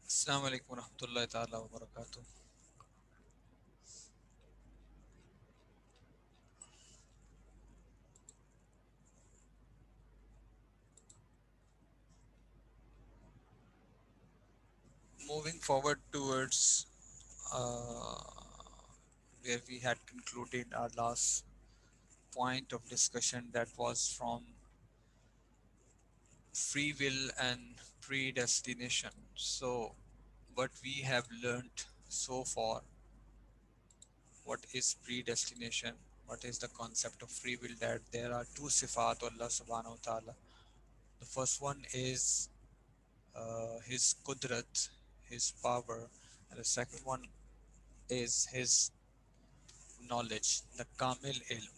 السلام علیکم ورحمۃ اللہ تعالیٰ وبرکاتہ. Moving forward towards uh, where we had concluded our last point of discussion, that was from free will and predestination. So, what we have learned so far, what is predestination, what is the concept of free will, that there are two sifat of Allah subhanahu wa ta'ala. The first one is his qudrat, his power, and the second one is his knowledge, the kamil ilm.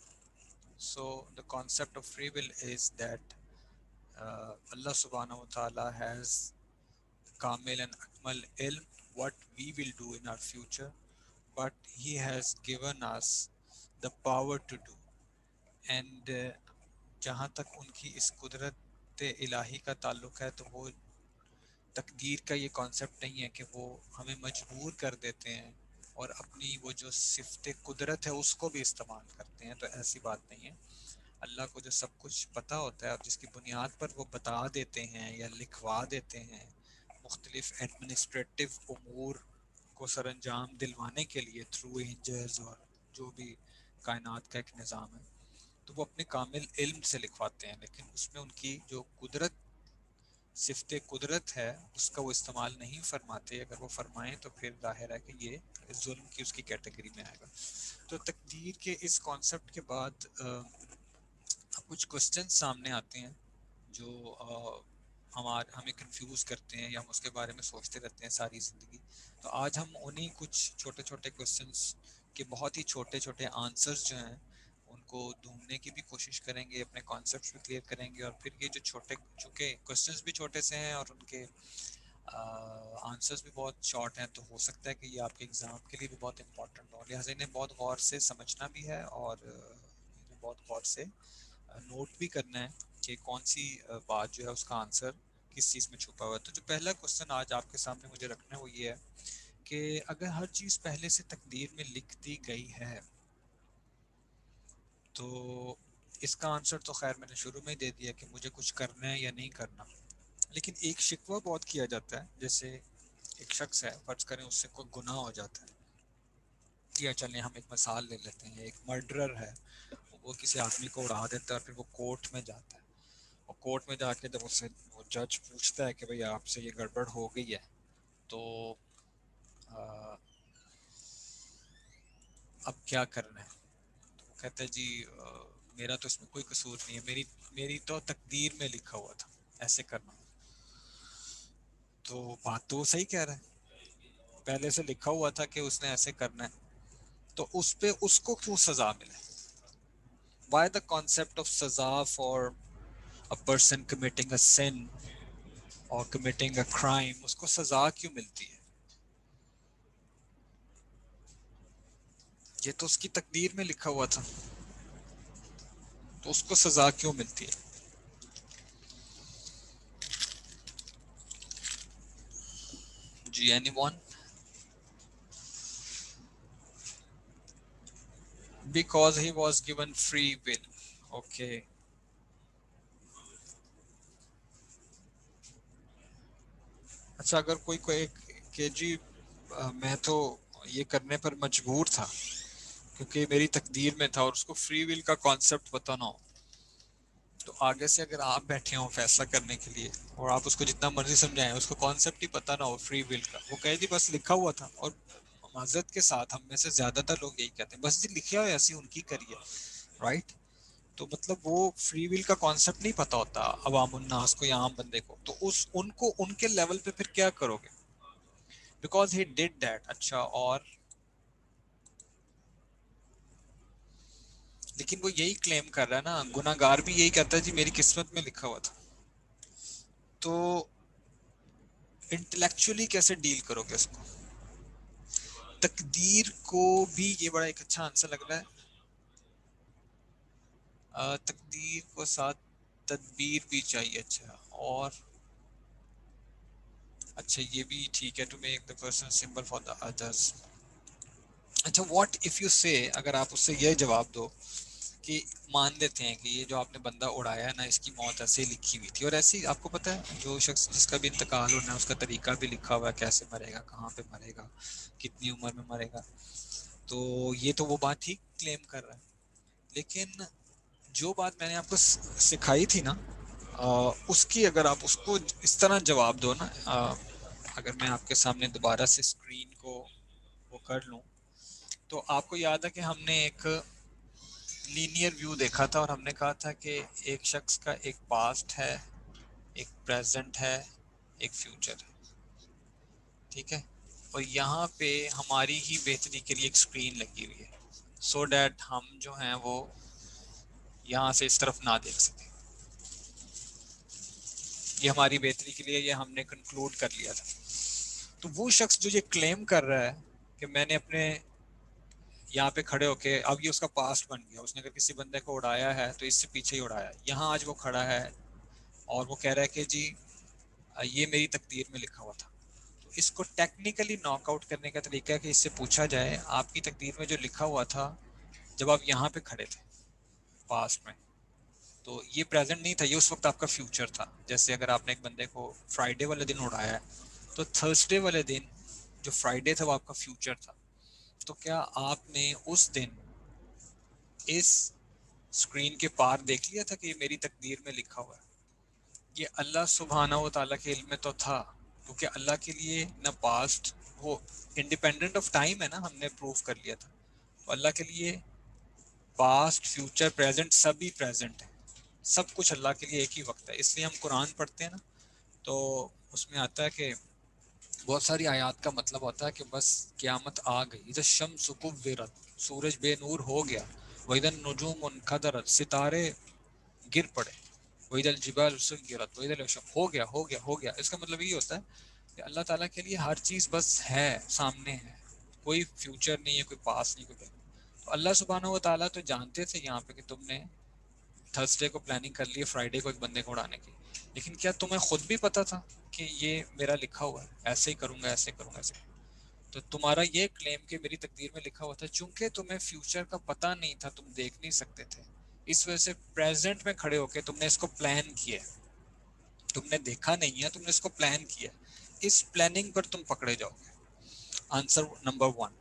So the concept of free will is that Allah subhanahu wa ta'ala has kamil and akmal ilm, what we will do in our future, but he has given us the power to do. And جہاں تک ان کی اس قدرت الہی کا تعلق ہے تو وہ تقدیر کا یہ کانسیپٹ نہیں ہے کہ وہ ہمیں مجبور کر دیتے ہیں اور اپنی وہ جو صفت قدرت ہے اس کو بھی استعمال کرتے ہیں. تو ایسی بات نہیں ہے. اللہ کو جو سب کچھ پتہ ہوتا ہے اور جس کی بنیاد پر وہ بتا دیتے ہیں یا لکھوا دیتے ہیں مختلف ایڈمنسٹریٹو امور کو سر انجام دلوانے کے لیے تھرو اینجلز اور جو بھی کائنات کا ایک نظام ہے، تو وہ اپنے کامل علم سے لکھواتے ہیں، لیکن اس میں ان کی جو قدرت صفت قدرت ہے اس کا وہ استعمال نہیں فرماتے. اگر وہ فرمائیں تو پھر ظاہر ہے کہ یہ ظلم کی اس کی کیٹیگری میں آئے گا. تو تقدیر کے اس کانسیپٹ کے بعد کچھ کوسچن سامنے آتے ہیں جو ہمیں کنفیوز کرتے ہیں یا ہم اس کے بارے میں سوچتے رہتے ہیں ساری زندگی. تو آج ہم انہی کچھ چھوٹے چھوٹے کوسچنس کے بہت ہی چھوٹے چھوٹے آنسرز جو ہیں ان کو ڈھونڈنے کی بھی کوشش کریں گے، اپنے کانسیپٹس بھی کلیئر کریں گے، اور پھر یہ جو چھوٹے چونکہ کوسچنس بھی چھوٹے سے ہیں اور ان کے آنسرز بھی بہت شارٹ ہیں، تو ہو سکتا ہے کہ یہ آپ کے ایگزام کے لیے بھی بہت امپورٹنٹ ہو. لہٰذا انہیں بہت غور سے سمجھنا بھی ہے اور انہیں بہت غور سے نوٹ بھی کرنا ہے کہ کون سی بات جو ہے اس کا آنسر کس چیز میں چھپا ہوا ہے. تو جو پہلا کوسچن آج آپ کے سامنے مجھے رکھنا ہے وہ یہ ہے کہ اگر ہر چیز پہلے سے تقدیر میں لکھ دی گئی ہے تو اس کا آنسر تو خیر میں نے شروع میں ہی دے دیا کہ مجھے کچھ کرنا ہے یا نہیں کرنا. لیکن ایک شکوہ بہت کیا جاتا ہے، جیسے ایک شخص ہے، فرض کریں اس سے کوئی گناہ ہو جاتا ہے، یا چلیں ہم ایک مثال لے لیتے ہیں، ایک مرڈرر ہے، وہ کسی آدمی کو اڑا دیتا ہے اور پھر وہ کورٹ میں جاتا ہے، اور کورٹ میں جا کے جب اس سے وہ جج پوچھتا ہے کہ بھئی آپ سے یہ گڑبڑ ہو گئی ہے تو اب کیا کرنا ہے. تو وہ کہتا ہے جی میرا تو اس میں کوئی قصور نہیں ہے، میری تو تقدیر میں لکھا ہوا تھا ایسے کرنا. تو بات تو وہ صحیح کہہ رہا ہے، پہلے سے لکھا ہوا تھا کہ اس نے ایسے کرنا ہے، تو اس پہ اس کو کیوں سزا ملے؟ Why the concept of سزا for a person committing a sin or committing a crime؟ اس کو سزا کیوں ملتی ہے؟ یہ تو اس کی تقدیر میں لکھا ہوا تھا، تو اس کو سزا کیوں ملتی ہے؟ جی anyone? Because he was given free will. Okay. اچھا اگر کوئی کہ جی میں تو یہ کرنے پر مجبور تھا کیونکہ میری تقدیر میں تھا اور اس کو فری ول کا کانسیپٹ پتہ نہ ہو، تو آگے سے اگر آپ بیٹھے ہوں فیصلہ کرنے کے لیے اور آپ اس کو جتنا مرضی سمجھائیں، اس کو کانسیپٹ ہی پتہ نہ ہو فری ول کا، وہ کہے جی بس لکھا ہوا تھا. اور معذرت کے ساتھ ہم میں سے زیادہ تر لوگ یہی کہتے ہیں بس جی لکھا ہوا ایسی ان کی کریے، رائٹ؟ تو مطلب وہ فری ول کا کانسیپٹ نہیں پتہ ہوتا عوام الناس کو یا عام بندے کو، تو ان کو ان کے لیول پہ پھر کیا کرو گے؟ Because he did that. اچھا اور لیکن وہ یہی کلیم کر رہا ہے نا، گناہگار بھی یہی کہتا ہے جی میری قسمت میں لکھا ہوا تھا. تو انٹلیکچولی کیسے ڈیل کرو گے اس کو؟ تقدیر کو بھی یہ بڑا ایک اچھا آنسر لگ رہا ہے. تقدیر کو ساتھ تدبیر بھی چاہیے. اچھا، اور اچھا یہ بھی ٹھیک ہے. To make the person symbol for the others. اچھا واٹ اف یو سے، اگر آپ اس سے یہ جواب دو کہ مان لیتے ہیں کہ یہ جو آپ نے بندہ اڑایا ہے نا، اس کی موت ایسے ہی لکھی ہوئی تھی، اور ایسی آپ کو پتہ ہے جو شخص جس کا بھی انتقال ہونا ہے اس کا طریقہ بھی لکھا ہوا ہے، کیسے مرے گا، کہاں پہ مرے گا، کتنی عمر میں مرے گا. تو یہ تو وہ بات ٹھیک کلیم کر رہا ہے. لیکن جو بات میں نے آپ کو سکھائی تھی نا، اس کی اگر آپ اس کو اس طرح جواب دو نا، اگر میں آپ کے سامنے دوبارہ سے اسکرین کو وہ کر لوں، تو آپ کو یاد ہے کہ ہم نے ایک لینئر ویو دیکھا تھا، اور ہم نے کہا تھا کہ ایک شخص کا ایک پاسٹ ہے، ایک پریزنٹ ہے، ایک فیوچر ہے. ٹھیک ہے، اور یہاں پہ ہماری ہی بہتری کے لیے ایک اسکرین لگی ہوئی ہے، سو دیٹ ہم جو ہیں وہ یہاں سے اس طرف نہ دیکھ سکیں. یہ ہماری بہتری کے لیے یہ ہم نے کنکلوڈ کر لیا تھا. تو وہ شخص جو یہ کلیم کر رہا ہے کہ میں نے اپنے یہاں پہ کھڑے ہو کے، اب یہ اس کا پاسٹ بن گیا، اس نے اگر کسی بندے کو اڑایا ہے تو اس سے پیچھے ہی اڑایا ہے، یہاں آج وہ کھڑا ہے اور وہ کہہ رہا ہے کہ جی یہ میری تقدیر میں لکھا ہوا تھا. تو اس کو ٹیکنیکلی ناک آؤٹ کرنے کا طریقہ ہے کہ اس سے پوچھا جائے آپ کی تقدیر میں جو لکھا ہوا تھا جب آپ یہاں پہ کھڑے تھے پاسٹ میں، تو یہ پریزنٹ نہیں تھا، یہ اس وقت آپ کا فیوچر تھا. جیسے اگر آپ نے ایک بندے کو فرائیڈے والے دن اڑایا ہے تو تھرسڈے والے دن جو فرائیڈے تھا وہ آپ کا فیوچر تھا. تو کیا آپ نے اس دن اس اسکرین کے پار دیکھ لیا تھا کہ یہ میری تقدیر میں لکھا ہوا ہے؟ یہ اللہ سبحانہ و تعالیٰ کے علم میں تو تھا، کیونکہ اللہ کے لیے نہ پاسٹ، وہ انڈیپینڈنٹ آف ٹائم ہے نا، ہم نے پروف کر لیا تھا. تو اللہ کے لیے پاسٹ، فیوچر، پریزنٹ سبھی پریزنٹ ہے، سب کچھ اللہ کے لیے ایک ہی وقت ہے. اس لیے ہم قرآن پڑھتے ہیں نا، تو اس میں آتا ہے کہ بہت ساری آیات کا مطلب ہوتا ہے کہ بس قیامت آ گئی، اذا الشمس کورت، سورج بے نور ہو گیا، واذا النجوم انکدرت، ستارے گر پڑے، واذا الجبال سیرت، واذا العشق، ہو گیا ہو گیا ہو گیا. اس کا مطلب یہ ہوتا ہے کہ اللہ تعالیٰ کے لیے ہر چیز بس ہے، سامنے ہے، کوئی فیوچر نہیں ہے، کوئی پاس نہیں، کوئی. تو اللہ سبحانہ و تعالیٰ تو جانتے تھے یہاں پہ کہ تم نے تھرسڈے کو پلاننگ کر لی ہے فرائیڈے کو ایک بندے کو اڑانے کی، لیکن کیا تمہیں خود بھی پتا تھا کہ یہ میرا لکھا ہوا ہے، ایسے ہی کروں گا، ایسے کروں گا، ایسے کروں گا؟ تو تمہارا یہ کلیم کہ میری تقدیر میں لکھا ہوا تھا، چونکہ تمہیں فیوچر کا پتہ نہیں تھا، تم دیکھ نہیں سکتے تھے، اس وجہ سے پریزنٹ میں کھڑے ہو کے تم نے اس کو پلان کیا. تم نے دیکھا نہیں ہے، تم نے اس کو پلان کیا. اس پلاننگ پر تم پکڑے جاؤ گے. Answer number 1.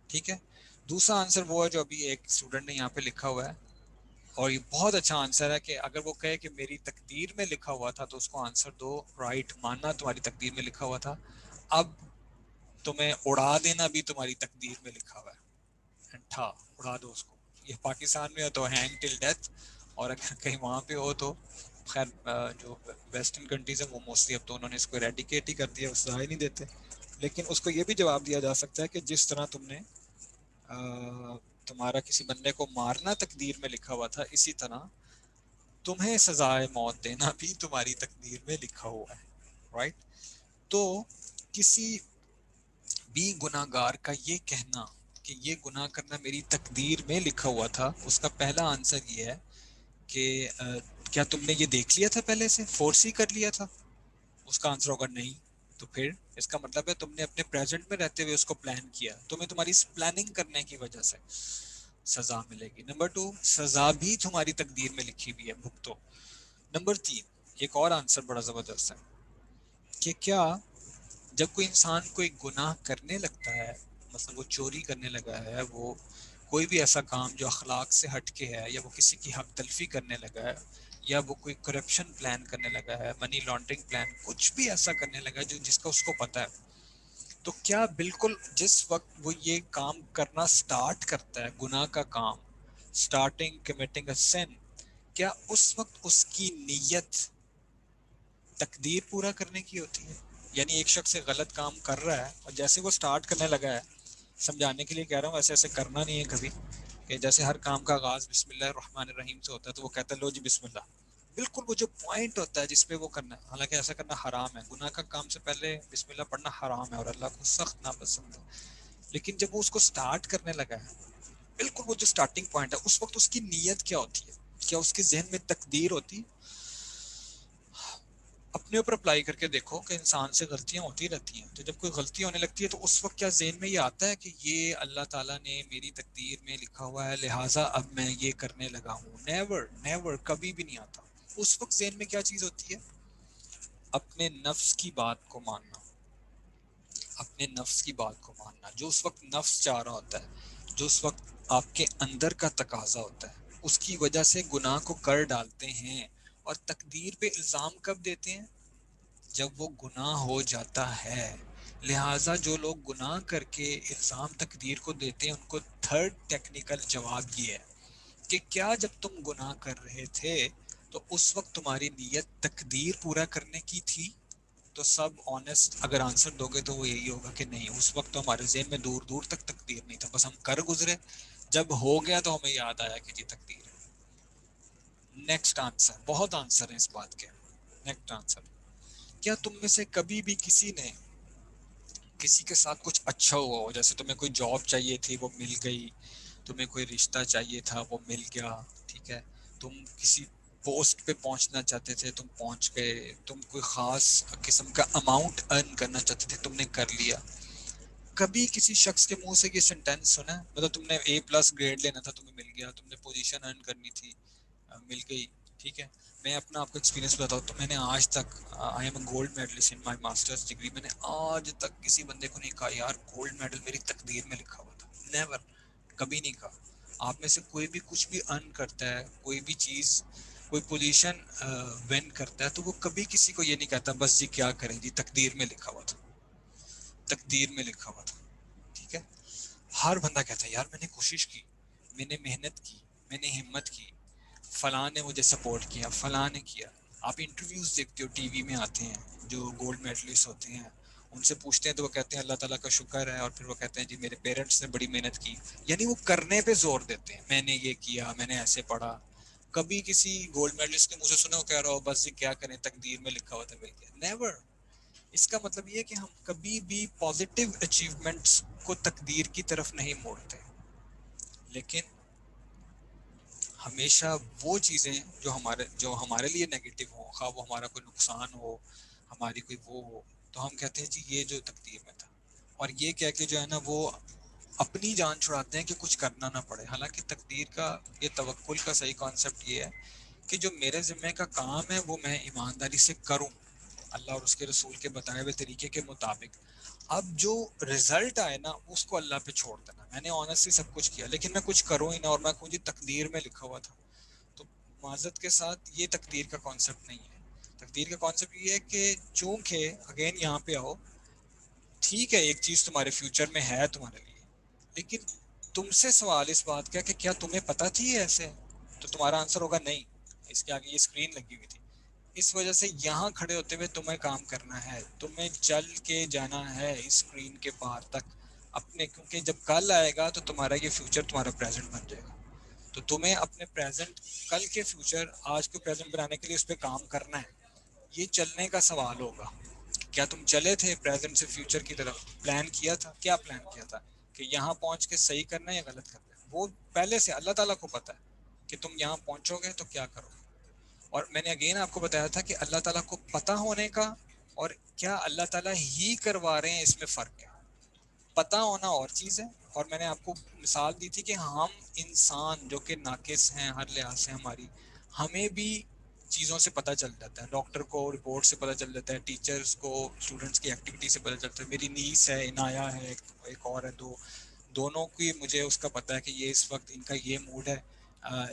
ٹھیک ہے. دوسرا آنسر وہ ہے جو ابھی ایک اسٹوڈنٹ نے یہاں پہ لکھا ہوا ہے، اور یہ بہت اچھا آنسر ہے کہ اگر وہ کہے کہ میری تقدیر میں لکھا ہوا تھا تو اس کو آنسر دو رائٹ، ماننا تمہاری تقدیر میں لکھا ہوا تھا، اب تمہیں اڑا دینا بھی تمہاری تقدیر میں لکھا ہوا ہے، ٹھا اڑا دو اس کو. یہ پاکستان میں ہو تو ہینگ ٹل ڈیتھ، اور اگر کہیں وہاں پہ ہو تو خیر جو ویسٹرن کنٹریز ہیں وہ موسٹلی اب تو انہوں نے اس کو ایریڈیکیٹ ہی کر دیا، وہ سزا ہی نہیں دیتے. لیکن اس کو یہ بھی جواب دیا جا سکتا ہے کہ جس طرح تم نے تمہارا کسی بندے کو مارنا تقدیر میں لکھا ہوا تھا، اسی طرح تمہیں سزائے موت دینا بھی تمہاری تقدیر میں لکھا ہوا ہے. رائٹ. تو کسی بھی گناہ گار کا یہ کہنا کہ یہ گناہ کرنا میری تقدیر میں لکھا ہوا تھا، اس کا پہلا آنسر یہ ہے کہ کیا تم نے یہ دیکھ لیا تھا پہلے سے، فورس ہی کر لیا تھا؟ اس کا آنسر ہوگا نہیں. تو پھر اس کا مطلب ہے تم نے اپنے پریزنٹ میں رہتے ہوئے اس کو پلان کیا، تمہیں تمہاری اس پلاننگ کرنے کی وجہ سے سزا ملے گی. نمبر 2، سزا بھی تمہاری تقدیر میں لکھی ہوئی ہے، بھگتو. نمبر 3، ایک اور آنسر بڑا زبردست ہے کہ کیا جب کوئی انسان کوئی گناہ کرنے لگتا ہے، مثلا وہ چوری کرنے لگا ہے، وہ کوئی بھی ایسا کام جو اخلاق سے ہٹ کے ہے، یا وہ کسی کی حق تلفی کرنے لگا ہے، یا وہ کوئی کرپشن پلان کرنے لگا ہے، منی لانڈرنگ پلان، کچھ بھی ایسا کرنے لگا ہے جو جس کا اس کو پتہ ہے، تو کیا بالکل جس وقت وہ یہ کام کرنا سٹارٹ کرتا ہے، گناہ کا کام، سٹارٹنگ کمیٹنگ اے سن، کیا اس وقت اس کی نیت تقدیر پورا کرنے کی ہوتی ہے؟ یعنی ایک شخص ایک غلط کام کر رہا ہے، اور جیسے وہ سٹارٹ کرنے لگا ہے، سمجھانے کے لیے کہہ رہا ہوں ایسے ایسے کرنا نہیں ہے کبھی، کہ جیسے ہر کام کا آغاز بسم اللہ الرحمن الرحیم سے ہوتا ہے تو وہ کہتا ہے لو جی بسم اللہ، بالکل وہ جو پوائنٹ ہوتا ہے جس پہ وہ کرنا ہے، حالانکہ ایسا کرنا حرام ہے، گناہ کا کام سے پہلے بسم اللہ پڑھنا حرام ہے اور اللہ کو سخت ناپسند ہے. لیکن جب وہ اس کو سٹارٹ کرنے لگا ہے، بالکل وہ جو سٹارٹنگ پوائنٹ ہے، اس وقت اس کی نیت کیا ہوتی ہے؟ کیا اس کے ذہن میں تقدیر ہوتی ہے؟ اپنے اوپر اپلائی کر کے دیکھو کہ انسان سے غلطیاں ہوتی رہتی ہیں، تو جب کوئی غلطی ہونے لگتی ہے تو اس وقت کیا ذہن میں یہ آتا ہے کہ یہ اللہ تعالیٰ نے میری تقدیر میں لکھا ہوا ہے لہٰذا اب میں یہ کرنے لگا ہوں؟ نیور نیور، کبھی بھی نہیں آتا. اس وقت ذہن میں کیا چیز ہوتی ہے؟ اپنے نفس کی بات کو ماننا، اپنے نفس کی بات کو ماننا، جو اس وقت نفس چاہ رہا ہوتا ہے، جو اس وقت آپ کے اندر کا تقاضا ہوتا ہے، اس کی وجہ سے گناہ کو کر ڈالتے ہیں. اور تقدیر پہ الزام کب دیتے ہیں؟ جب وہ گناہ ہو جاتا ہے. لہٰذا جو لوگ گناہ کر کے الزام تقدیر کو دیتے ہیں ان کو تھرڈ ٹیکنیکل جواب یہ ہے کہ کیا جب تم گناہ کر رہے تھے تو اس وقت تمہاری نیت تقدیر پورا کرنے کی تھی؟ تو سب آنےسٹ اگر آنسر دو گے تو وہ یہی ہوگا کہ نہیں، اس وقت تو ہمارے ذہن میں دور دور تک تقدیر نہیں تھا، بس ہم کر گزرے، جب ہو گیا تو ہمیں یاد آیا کہ جی تقدیر ہے. نیکسٹ آنسر، بہت آنسر ہیں اس بات کے. نیکسٹ آنسر، کیا تم میں سے کبھی بھی کسی نے کسی کے ساتھ کچھ اچھا ہوا ہو، جیسے تمہیں کوئی جاب چاہیے تھی وہ مل گئی، تمہیں کوئی رشتہ چاہیے تھا وہ مل گیا، ٹھیک ہے، تم کسی پوسٹ پہ پہنچنا چاہتے تھے تم پہنچ گئے، تم کوئی خاص قسم کا اماؤنٹ ارن کرنا چاہتے تھے تم نے کر لیا؟ کبھی کسی شخص کے منہ سے یہ سینٹینس سنا ہے؟ مطلب تم نے A+ گریڈ لینا تھا تمہیں مل گیا، تم نے پوزیشن ارن کرنی تھی مل گئی، ٹھیک ہے. میں اپنا آپ کو ایکسپیرینس بتاؤں تو میں نے آج تک I am a gold medalist in my masters degree, میں نے آج تک کسی بندے کو نہیں کہا یار گولڈ میڈل میری تقدیر میں لکھا ہوا تھا. نیور، کبھی نہیں کہا. آپ میں سے کوئی بھی کچھ بھی ارن کرتا ہے، کوئی بھی چیز، کوئی پوزیشن ون کرتا ہے تو وہ کبھی کسی کو یہ نہیں کہتا بس جی کیا کریں جی تقدیر میں لکھا ہوا تھا، تقدیر میں لکھا ہوا تھا، ٹھیک ہے. ہر بندہ کہتا ہے یار میں نے کوشش کی، میں نے محنت کی، میں نے ہمت کی، فلاں نے مجھے سپورٹ کیا، فلاں نے کیا. آپ انٹرویوز دیکھتے ہو ٹی وی میں آتے ہیں جو گولڈ میڈلسٹ ہوتے ہیں، ان سے پوچھتے ہیں تو وہ کہتے ہیں اللہ تعالیٰ کا شکر ہے، اور پھر وہ کہتے ہیں جی میرے پیرنٹس نے بڑی محنت کی. یعنی وہ کرنے پہ زور دیتے ہیں، میں نے یہ کیا، میں نے ایسے پڑھا. کبھی کسی گولڈ میڈلسٹ کے منہ سے سنا ہو کہہ رہا ہو بس جی کیا کریں تقدیر میں لکھا ہوا تھا مل گیا؟ نیور. اس کا مطلب یہ ہے کہ ہم کبھی بھی پازیٹیو اچیومنٹس کو تقدیر کی طرف نہیں موڑتے، لیکن ہمیشہ وہ چیزیں جو ہمارے لیے نیگیٹو ہوں، خواہ وہ ہمارا کوئی نقصان ہو، ہماری کوئی وہ ہو، تو ہم کہتے ہیں جی یہ جو تقدیر میں تھا، اور یہ کہہ کے جو ہے نا وہ اپنی جان چھڑاتے ہیں کہ کچھ کرنا نہ پڑے. حالانکہ تقدیر کا یہ توکل کا صحیح کانسیپٹ یہ ہے کہ جو میرے ذمے کا کام ہے وہ میں ایمانداری سے کروں اللہ اور اس کے رسول کے بتائے ہوئے طریقے کے مطابق. اب جو رزلٹ آئے نا اس کو اللہ پہ چھوڑ دینا. میں نے آنیسٹلی سب کچھ کیا لیکن میں کچھ کروں ہی نہ اور میں کہوں جی تقدیر میں لکھا ہوا تھا، تو معذرت کے ساتھ یہ تقدیر کا کانسیپٹ نہیں ہے. تقدیر کا کانسیپٹ یہ ہے کہ چونکہ اگین یہاں پہ آؤ، ٹھیک ہے ایک چیز تمہارے فیوچر میں ہے تمہارے لیے، لیکن تم سے سوال اس بات کا کہ کیا تمہیں پتہ تھی یہ ایسے؟ تو تمہارا آنسر ہوگا نہیں، اس کے آگے یہ اسکرین لگی ہوئی تھی. اس وجہ سے یہاں کھڑے ہوتے ہوئے تمہیں کام کرنا ہے، تمہیں چل کے جانا ہے اسکرین کے پار تک اپنے، کیونکہ جب کل آئے گا تو تمہارا یہ فیوچر تمہارا پریزنٹ بن جائے گا. تو تمہیں اپنے پریزنٹ، کل کے فیوچر آج کو پریزنٹ بنانے کے لیے اس پہ کام کرنا ہے. یہ چلنے کا سوال ہوگا. کیا تم چلے تھے پریزنٹ سے فیوچر کی طرف؟ پلان کیا تھا؟ کیا پلان کیا تھا کہ یہاں پہنچ کے صحیح کرنا ہے یا غلط کرنا ہے؟ وہ پہلے سے اللہ تعالیٰ کو پتا ہے کہ تم یہاں پہنچو گے تو کیا کرو. اور میں نے اگین آپ کو بتایا تھا کہ اللہ تعالیٰ کو پتہ ہونے کا اور کیا اللہ تعالیٰ ہی کروا رہے ہیں اس میں فرق ہے. پتہ ہونا اور چیز ہے، اور میں نے آپ کو مثال دی تھی کہ ہم انسان جو کہ ناقص ہیں ہر لحاظ سے، ہماری ہمیں بھی چیزوں سے پتہ چل جاتا ہے. ڈاکٹر کو رپورٹ سے پتہ چل جاتا ہے، ٹیچرز کو اسٹوڈنٹس کی ایکٹیویٹی سے پتہ چلتا ہے. میری نیس ہے، عنایا ہے، ایک اور ہے، دونوں کی مجھے اس کا پتہ ہے کہ یہ اس وقت ان کا یہ موڈ ہے،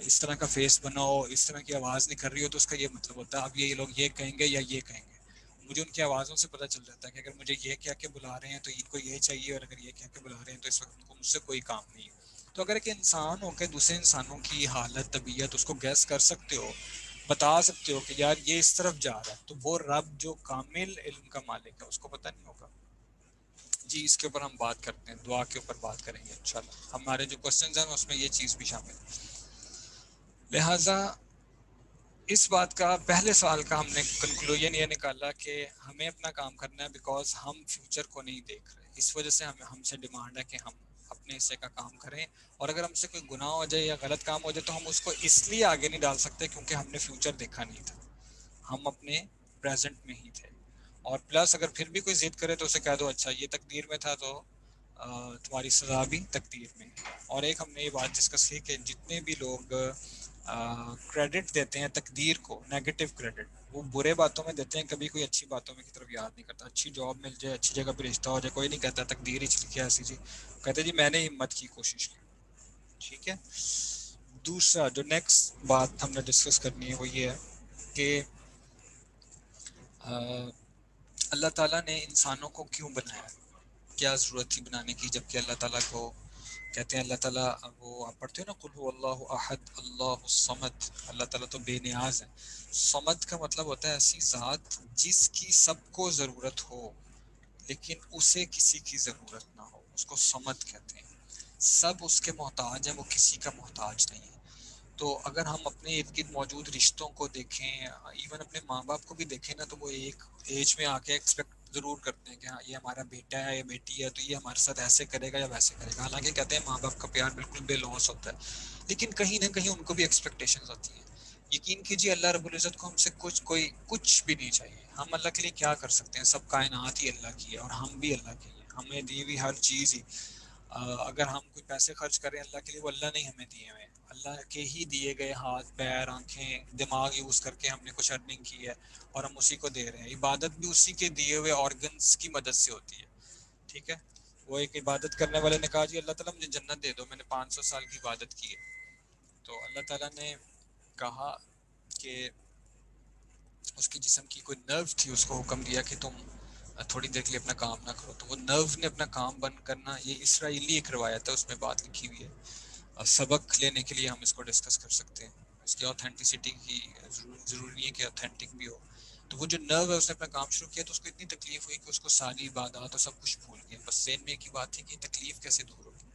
اس طرح کا فیس بنا ہو، اس طرح کی آواز نکل رہی ہو تو اس کا یہ مطلب ہوتا ہے اب یہ لوگ یہ کہیں گے یا یہ کہیں گے. مجھے ان کی آوازوں سے پتہ چل جاتا ہے کہ اگر مجھے یہ کہہ کے بلا رہے ہیں تو ان کو یہ چاہیے، اور اگر یہ کہہ کے بلا رہے ہیں تو اس وقت ان کو مجھ سے کوئی کام نہیں ہے. تو اگر ایک انسان ہو کے دوسرے انسانوں کی حالت طبیعت اس کو گیس کر سکتے ہو، بتا سکتے ہو کہ یار یہ اس طرف جا رہا ہے، تو وہ رب جو کامل علم کا مالک ہے اس کو پتہ نہیں ہوگا؟ جی اس کے اوپر ہم بات کرتے ہیں، دعا کے اوپر بات کریں گے انشاءاللہ. ہمارے جو کوشچنز ہیں اس میں یہ چیز بھی شامل ہے. لہٰذا اس بات کا پہلے سوال کا ہم نے کنکلوژن یہ نکالا کہ ہمیں اپنا کام کرنا ہے بیکاز ہم فیوچر کو نہیں دیکھ رہے. اس وجہ سے ہم سے ڈیمانڈ ہے کہ ہم اپنے حصے کا کام کریں، اور اگر ہم سے کوئی گناہ ہو جائے یا غلط کام ہو جائے تو ہم اس کو اس لیے آگے نہیں ڈال سکتے کیونکہ ہم نے فیوچر دیکھا نہیں تھا، ہم اپنے پریزنٹ میں ہی تھے. اور پلس اگر پھر بھی کوئی ضد کرے تو اسے کہہ دو اچھا یہ تقدیر میں تھا تو تمہاری سزا بھی تقدیر میں. اور ایک ہم نے یہ بات ڈسکس کی کہ جتنے بھی لوگ کریڈٹ دیتے ہیں تقدیر کو، نیگیٹو کریڈٹ، وہ برے باتوں میں دیتے ہیں، کبھی کوئی اچھی باتوں میں کی طرف یاد نہیں کرتا. اچھی جاب مل جائے، اچھی جگہ پہ رشتہ ہو جائے، کوئی نہیں کہتا تقدیر ہی لکھی ایسی جی، کہتے جی میں نے ہمت کی، کوشش کی. ٹھیک ہے. دوسرا جو نیکسٹ بات ہم نے ڈسکس کرنی ہے وہ یہ ہے کہ اللہ تعالیٰ نے انسانوں کو کیوں بنایا، کیا ضرورت تھی بنانے کی، جبکہ اللہ تعالیٰ کو کہتے ہیں اللہ تعالیٰ، وہ آپ پڑھتے ہو نا قل هو اللہ احد اللہ الصمد، اللہ تعالیٰ تو بے نیاز ہے. صمد کا مطلب ہوتا ہے ایسی ذات جس کی سب کو ضرورت ہو لیکن اسے کسی کی ضرورت نہ ہو، اس کو صمد کہتے ہیں. سب اس کے محتاج ہیں، وہ کسی کا محتاج نہیں ہے. تو اگر ہم اپنے ارد گرد موجود رشتوں کو دیکھیں، ایون اپنے ماں باپ کو بھی دیکھیں نا، تو وہ ایک ایج میں آ کے ایکسپیکٹ ضرور کرتے ہیں کہ ہاں یہ ہمارا بیٹا ہے یا بیٹی ہے تو یہ ہمارے ساتھ ایسے کرے گا یا ویسے کرے گا. حالانکہ کہتے ہیں ماں باپ کا پیار بالکل بے لوث ہوتا ہے، لیکن کہیں نہ کہیں ان کو بھی ایکسپیکٹیشنز ہوتی ہیں. یقین کیجیے اللہ رب العزت کو ہم سے کچھ بھی نہیں چاہیے. ہم اللہ کے لیے کیا کر سکتے ہیں، سب کائنات ہی اللہ کی ہے اور ہم بھی اللہ کے ہیں، ہمیں دی ہوئی ہر چیز ہی. اگر ہم کوئی پیسے خرچ کریں اللہ کے لیے، وہ اللہ نے ہمیں دیے ہوئے ہیں، اللہ کے ہی دیے گئے ہاتھ پیر آنکھیں دماغ یوز کر کے ہم نے کچھ ارننگ کی ہے اور ہم اسی کو دے رہے ہیں. عبادت بھی اسی کے دیے ہوئے آرگنس کی مدد سے ہوتی ہے. ٹھیک ہے. وہ ایک عبادت کرنے والے نے کہا جی اللہ تعالیٰ مجھے جنت دے دو، میں نے 500 سال کی عبادت کی ہے. تو اللہ تعالیٰ نے کہا کہ اس کے جسم کی کوئی نرو تھی، اس کو حکم دیا کہ تم تھوڑی دیر کے لیے اپنا کام نہ کرو. تو وہ نرو نے اپنا کام بند کرنا، یہ اسرائیلی ایک روایت ہے، اس میں بات لکھی ہوئی ہے. سبق لینے کے لیے ہم اس کو ڈسکس کر سکتے ہیں. اس کی اوتھینٹسٹی کی ضروری نہیں ہے کہ اوتھینٹک بھی ہو. تو وہ جو نرو ہے اس نے اپنا کام شروع کیا تو اس کو اتنی تکلیف ہوئی کہ اس کو ساری عبادات اور سب کچھ بھول گیا. بس ذہن میں ایک ہی بات تھی کہ تکلیف کیسے دور ہوگی.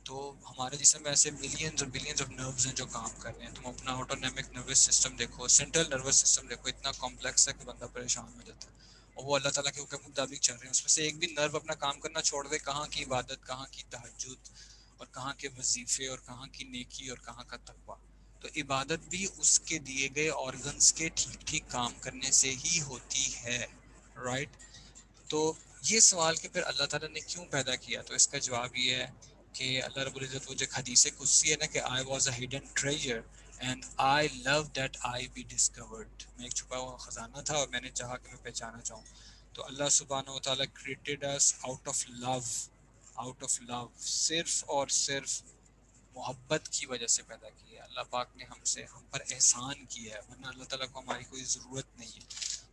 تو ہمارے جسم میں ایسے ملینز اور بلینز آف نروز ہیں جو کام کر رہے ہیں. تم اپنا آٹونیمک نروس سسٹم دیکھو، سینٹرل نروس سسٹم دیکھو، اتنا کمپلیکس ہے کہ بندہ پریشان ہو جاتا ہے. اور وہ اللہ تعالیٰ کے حکم کے مطابق چل رہے ہیں، اس میں سے ایک بھی نرو اپنا کام کرنا چھوڑ دے، کہاں کی عبادت، کہاں کی تہجد اور کہاں کے وظیفے اور کہاں کی نیکی اور کہاں کا تقویٰ. تو عبادت بھی اس کے دیے گئے آرگنس کے ٹھیک ٹھیک کام کرنے سے ہی ہوتی ہے. رائٹ. تو یہ سوال کہ پھر اللہ تعالیٰ نے کیوں پیدا کیا، تو اس کا جواب یہ ہے کہ اللہ رب العزت وہ جو حدیث قدسی ہے نا کہ I was a hidden treasure and I love that I be discovered، میں ایک چھپا ہوا خزانہ تھا اور میں نے چاہا کہ میں پہچانا چاہوں. تو اللہ سبحانہ و تعالیٰ created us out of love، صرف اور صرف محبت کی وجہ سے پیدا کی ہے. اللہ پاک نے ہم پر احسان کیا ہے، ورنہ اللہ تعالیٰ کو ہماری کوئی ضرورت نہیں ہے.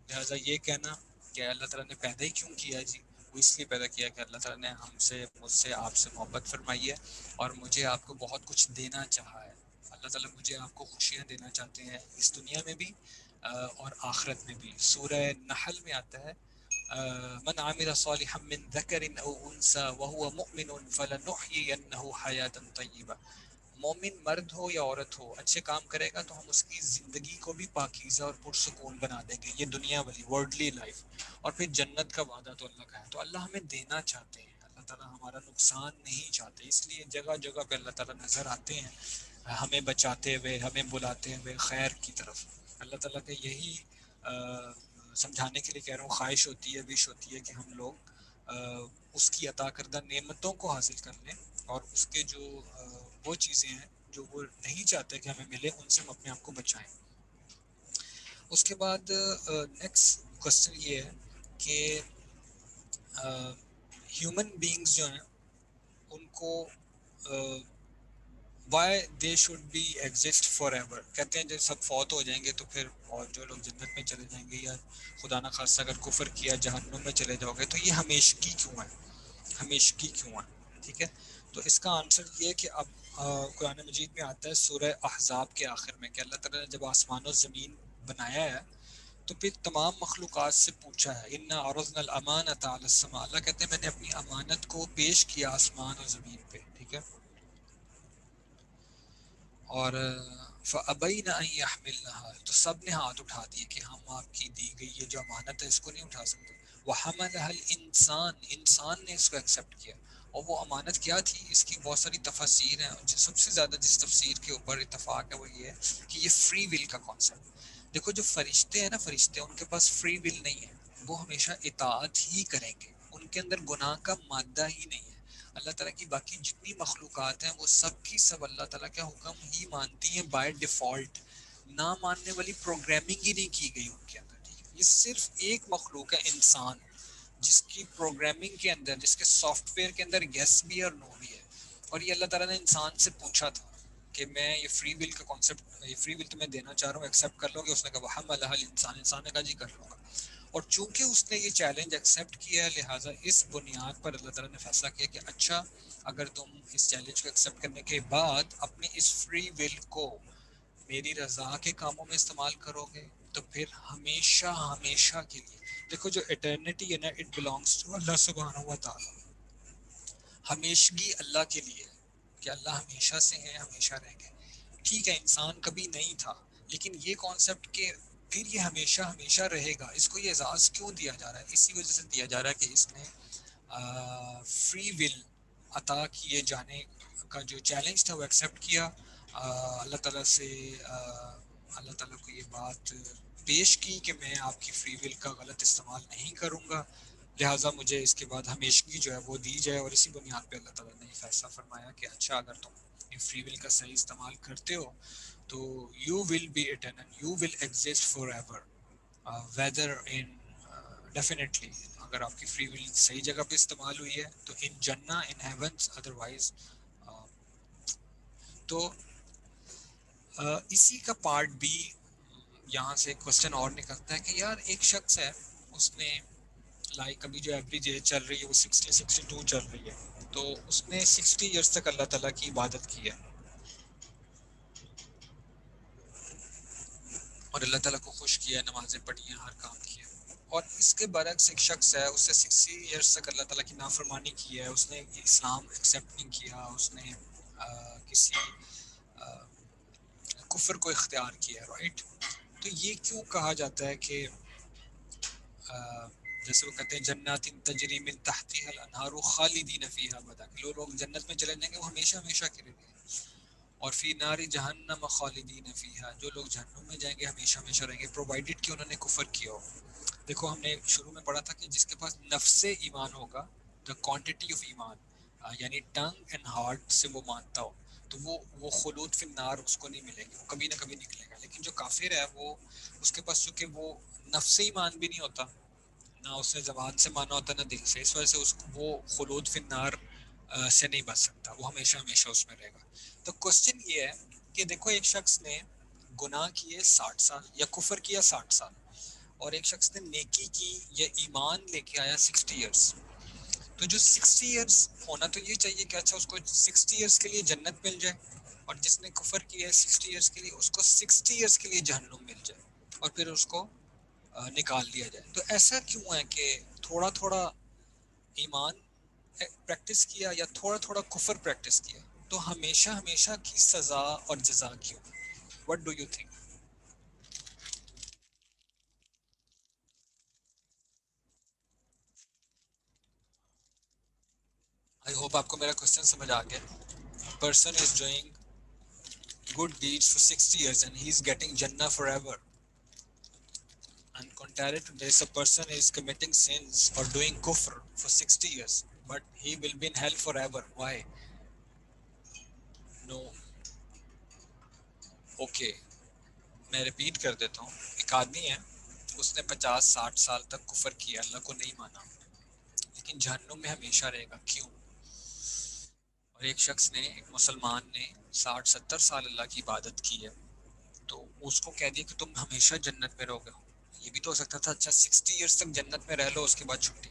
لہٰذا یہ کہنا کہ اللہ تعالیٰ نے پیدا ہی کیوں کیا جی، وہ اس لیے پیدا کیا کہ اللہ تعالیٰ نے ہم سے، مجھ سے، آپ سے محبت فرمائی ہے اور مجھے آپ کو بہت کچھ دینا چاہا ہے. اللہ تعالیٰ مجھے آپ کو خوشیاں دینا چاہتے ہیں اس دنیا میں بھی اور آخرت میں بھی. سورہ نحل میں آتا ہے من عمل صالحا من ذکر او انثى وهو مؤمن فلنحيينه حیاة طیبہ. مومن مرد ہو یا عورت ہو اچھے کام کرے گا تو ہم اس کی زندگی کو بھی پاکیزہ اور پرسکون بنا دیں گے، یہ دنیا والی ورلڈلی لائف، اور پھر جنت کا وعدہ تو اللہ کا ہے. تو اللہ ہمیں دینا چاہتے ہیں، اللہ تعالیٰ ہمارا نقصان نہیں چاہتے، اس لیے جگہ جگہ پہ اللہ تعالیٰ نظر آتے ہیں ہمیں بچاتے ہوئے، ہمیں بلاتے ہوئے خیر کی طرف. اللہ تعالیٰ کا یہی سمجھانے کے لیے کہہ رہا ہوں، خواہش ہوتی ہے، وش ہوتی ہے کہ ہم لوگ اس کی عطا کردہ نعمتوں کو حاصل کر لیں اور اس کے جو وہ چیزیں ہیں جو وہ نہیں چاہتے کہ ہمیں ملے ان سے ہم اپنے آپ کو بچائیں. اس کے بعد نیکسٹ کوشچن یہ ہے کہ ہیومن بینگز جو ہیں ان کو why they should be exist forever. کہتے ہیں جب سب فوت ہو جائیں گے تو پھر اور جو لوگ جنت میں چلے جائیں گے یا خدا نہ خاصہ اگر کفر کیا جہنم میں چلے جاؤ گے تو یہ ہمیشگی کیوں ہے، ہمیشگی کیوں ہے. ٹھیک ہے. تو اس کا آنسر یہ ہے کہ اب قرآن مجید میں آتا ہے سورہ احزاب کے آخر میں کہ اللہ تعالیٰ نے جب آسمان و زمین بنایا ہے تو پھر تمام مخلوقات سے پوچھا ہے، انا عرضنا الامانۃ علی السماء، اللہ کہتے ہیں میں نے اپنی امانت کو پیش کیا آسمان اور زمین پہ، ٹھیک ہے، اور فابین ان یحملنها، تو سب نے ہاتھ اٹھا دیے کہ ہم آپ کی دی گئی یہ جو امانت ہے اس کو نہیں اٹھا سکتے، وحملها الانسان، انسان نے اس کو ایکسیپٹ کیا، اور وہ امانت کیا تھی، اس کی بہت ساری تفاسیر ہیں، سب سے زیادہ جس تفسیر کے اوپر اتفاق ہے وہ یہ ہے کہ یہ فری ول کا کانسیپٹ۔ دیکھو جو فرشتے ہیں نا، فرشتے ان کے پاس فری ول نہیں ہے، وہ ہمیشہ اطاعت ہی کریں گے، ان کے اندر گناہ کا مادہ ہی نہیں ہے۔ اللہ تعالیٰ کی باقی جتنی مخلوقات ہیں وہ سب کی سب اللہ تعالیٰ کے حکم ہی مانتی ہیں بائی ڈیفالٹ، نہ ماننے والی پروگرامنگ ہی نہیں کی گئی ان کے اندر، ٹھیک ہے؟ یہ صرف ایک مخلوق ہے انسان، جس کی پروگرامنگ کے اندر، جس کے سافٹ ویئر کے اندر یس بھی اور نو بھی ہے، اور یہ اللہ تعالیٰ نے انسان سے پوچھا تھا کہ میں یہ فری ول کا کانسیپٹ، یہ فری ول تو میں دینا چاہ رہا ہوں، ایکسیپٹ کر لو گے؟ اس نے کہا وحملها الانسان، انسان نے کہا جی کر لوں گا، اور چونکہ اس نے یہ چیلنج ایکسیپٹ کیا ہے لہٰذا اس بنیاد پر اللہ تعالیٰ نے فیصلہ کیا کہ اچھا اگر تم اس چیلنج کو ایکسیپٹ کرنے کے بعد اپنی اس فری ول کو میری رضا کے کاموں میں استعمال کرو گے تو پھر ہمیشہ ہمیشہ کے لیے، دیکھو جو اٹرنیٹی ہے نا، اٹ بلانگس ٹو اللہ سبحانہ و تعالی، ہمیشگی اللہ کے لیے ہے کہ اللہ ہمیشہ سے ہے، ہمیشہ رہیں گے، ٹھیک ہے انسان کبھی نہیں تھا، لیکن یہ کانسیپٹ کہ پھر یہ ہمیشہ ہمیشہ رہے گا، اس کو یہ اعزاز کیوں دیا جا رہا ہے؟ اسی وجہ سے دیا جا رہا ہے کہ اس نے فری ول عطا کیے جانے کا جو چیلنج تھا وہ ایکسیپٹ کیا، اللہ تعالیٰ سے اللہ تعالیٰ کو یہ بات پیش کی کہ میں آپ کی فری ول کا غلط استعمال نہیں کروں گا، لہٰذا مجھے اس کے بعد ہمیشگی جو ہے وہ دی جائے، اور اسی بنیاد پہ اللہ تعالیٰ نے یہ فیصلہ فرمایا کہ اچھا اگر تم فری ول کا صحیح استعمال کرتے ہو تو you will be eternal, you will exist forever, whether indefinitely اگر آپ کی فری ول صحیح جگہ پہ استعمال ہوئی ہے تو ان جنہ ان ہیونس، ادروائز تو اسی کا پارٹ بھی یہاں سے کوشچن اور نکلتا ہے کہ یار ایک شخص ہے، اس نے لائک ابھی جو ایوریج ایج چل رہی ہے وہ 60-62 چل رہی ہے، تو اس نے 60 ایئرس تک اللہ تعالیٰ کی عبادت کی ہے اور اللہ تعالیٰ کو خوش کیا ہے، نمازیں پڑھی ہیں، ہر کام کیا ہے، اور اس کے برعکس ایک شخص ہے، اس سے 60 ایئرس تک اللہ تعالیٰ کی نافرمانی کی ہے، اس نے اسلام ایکسیپٹ نہیں کیا، اس نے کسی کفر کو اختیار کیا، رائٹ؟ تو یہ کیوں کہا جاتا ہے کہ جیسے وہ کہتے ہیں جنات تجری من تحتها الانہار خالدین فیہا ابدا، کہ لوگ جنت میں چلے جائیں گے وہ ہمیشہ ہمیشہ کے لیے، اور فی نار جہنم خالدین فیہا، جو لوگ جہنم میں جائیں گے ہمیشہ ہمیشہ رہیں گے، پرووائڈیڈ کہ انہوں نے کفر کیا ہو۔ دیکھو ہم نے شروع میں پڑھا تھا کہ جس کے پاس نفس ایمان ہوگا، دا کوانٹٹی آف ایمان، یعنی ٹنگ اینڈ ہارٹ سے وہ مانتا ہو، تو وہ خلود فی النار اس کو نہیں ملے گی، وہ کبھی نہ کبھی نکلے گا، لیکن جو کافر ہے وہ اس کے پاس چونکہ وہ نفس ایمان بھی نہیں ہوتا، نہ اس نے زبان سے مانا ہوتا نہ دل سے، اس وجہ سے وہ خلود فی النار سے نہیں بچ سکتا، وہ ہمیشہ ہمیشہ اس میں رہے گا۔ تو کوشچن یہ ہے کہ دیکھو ایک شخص نے گناہ کیے 60 سال یا کفر کیا 60 سال، اور ایک شخص نے نیکی کی یا ایمان لے کے آیا 60 ایئرس، تو جو 60 ایئرس ہونا تو یہ چاہیے کہ اچھا اس کو 60 ایئرس کے لیے جنت مل جائے، اور جس نے کفر کیا ہے 60 ایئرس کے لیے اس کو 60 ایئرس کے لیے جہنم مل جائے، اور پھر اس کو نکال دیا جائے۔ تو ایسا کیوں ہے کہ تھوڑا تھوڑا ایمان پریکٹس کیا یا تھوڑا تھوڑا کفر پریکٹس کیا تو ہمیشہ ہمیشہ کی سزا اور جزا کیوں؟ What do you think? I hope آپ کو میرا کوشچن سمجھ آ گیا۔ Person is doing good deeds for 60 years and he is getting Jannah forever. And contrary to this, a person is committing sins or doing kufr for 60 years, but he will be in hell forever. Why? No. Okay. میں repeat کر دیتا ہوں، ایک آدمی ہے، اس نے 50-60 سال تک کفر کیا، اللہ کو نہیں مانا، لیکن جہنم میں ہمیشہ رہے گا، کیوں؟ اور ایک شخص نے، ایک مسلمان نے 60-70 سال اللہ کی عبادت کی ہے، تو اس کو کہہ دیا کہ تم ہمیشہ جنت میں رہو گے۔ یہ بھی تو ہو سکتا تھا اچھا 60 ایئرس تک جنت میں رہ لو، اس کے بعد چھٹی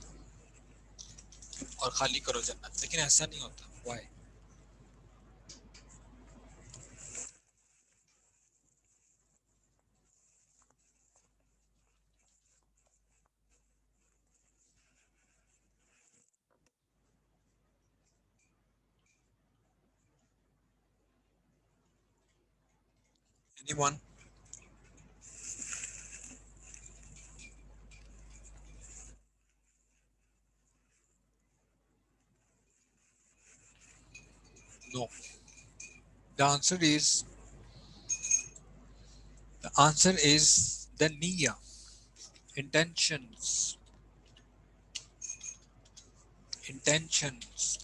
اور خالی کرو جنت، لیکن ایسا نہیں ہوتا۔ Y? Anyone? No. The answer is the niya, intentions.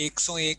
101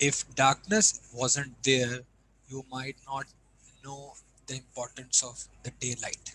if darkness wasn't there you might not know the importance of the daylight।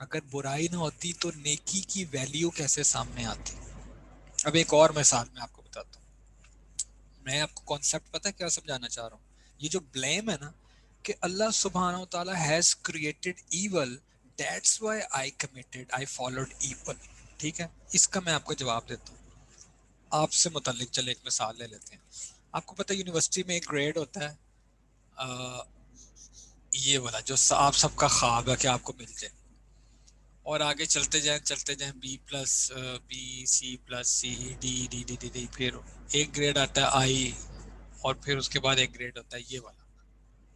اگر برائی نہ ہوتی تو نیکی کی ویلیو کیسے سامنے آتی. اب ایک اور مثال میں آپ کو بتاتا ہوں. میں آپ کو کانسیپٹ پتہ کیا سمجھانا چاہ رہا ہوں. یہ جو بلیم ہے نا کہ اللہ سبحانہ و تعالیٰ has created evil that's why I committed I followed evil. ٹھیک ہے, اس کا میں آپ کو جواب دیتا ہوں. آپ سے متعلق چلے ایک مثال لے لیتے ہیں. آپ کو پتہ ہے یونیورسٹی میں ایک گریڈ ہوتا ہے یہ والا جو آپ سب کا خواب ہے کہ آپ کو مل جائے, اور آگے چلتے جائیں B plus B C plus C D D D D D, پھر ایک گریڈ آتا ہے آئی, اور پھر اس کے بعد ایک گریڈ ہوتا ہے یہ والا.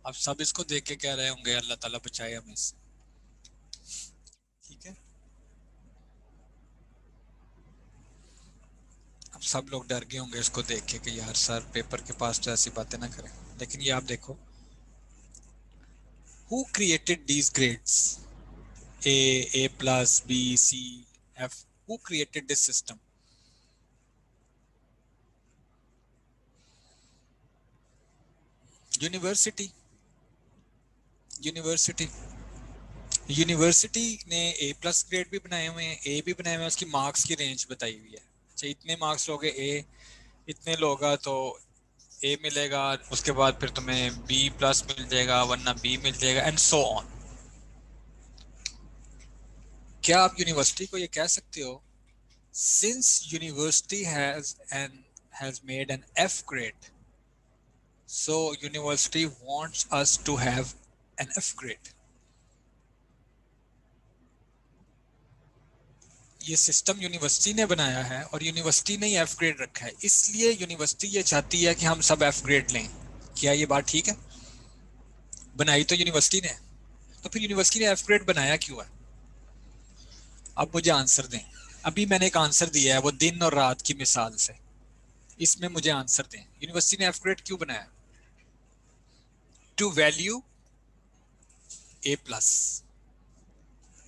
اب سب اس کو دیکھ کے کہہ رہے ہوں گے اللہ تعالیٰ بچائے ہمیں اس سے. ٹھیک ہے, اب سب لوگ ڈر گئے ہوں گے اس کو دیکھ کے کہ یار سر پیپر کے پاس تو ایسی باتیں نہ کریں. لیکن یہ آپ دیکھو, who created these grades A plus B C F, who created this system? University. University university نے اے پلس گریڈ بھی بنائے ہوئے ہیں, اے بھی بنائے ہوئے ہیں, اس کی مارکس کی رینج بتائی ہوئی ہے. اچھا اتنے مارکس لوگے اے, اتنے لوگا تو اے ملے گا, اس کے بعد پھر تمہیں بی پلس مل جائے گا, ورنہ بی مل جائے گا, اینڈ سو آن. کیا آپ یونیورسٹی کو یہ کہہ سکتے ہو since university has made an F grade, so university wants us to have an F grade. یہ سسٹم یونیورسٹی نے بنایا ہے اور یونیورسٹی نے ہی ایف گریڈ رکھا ہے, اس لیے یونیورسٹی یہ چاہتی ہے کہ ہم سب ایف گریڈ لیں. کیا یہ بات ٹھیک ہے؟ بنائی تو یونیورسٹی نے, تو پھر یونیورسٹی نے ایف گریڈ بنایا کیوں ہے؟ اب مجھے آنسر دیں. ابھی میں نے ایک آنسر دیا ہے وہ دن اور رات کی مثال سے, اس میں مجھے آنسر دیں. یونیورسٹی نے ایف گریڈ کیوں بنایا؟ To value A plus,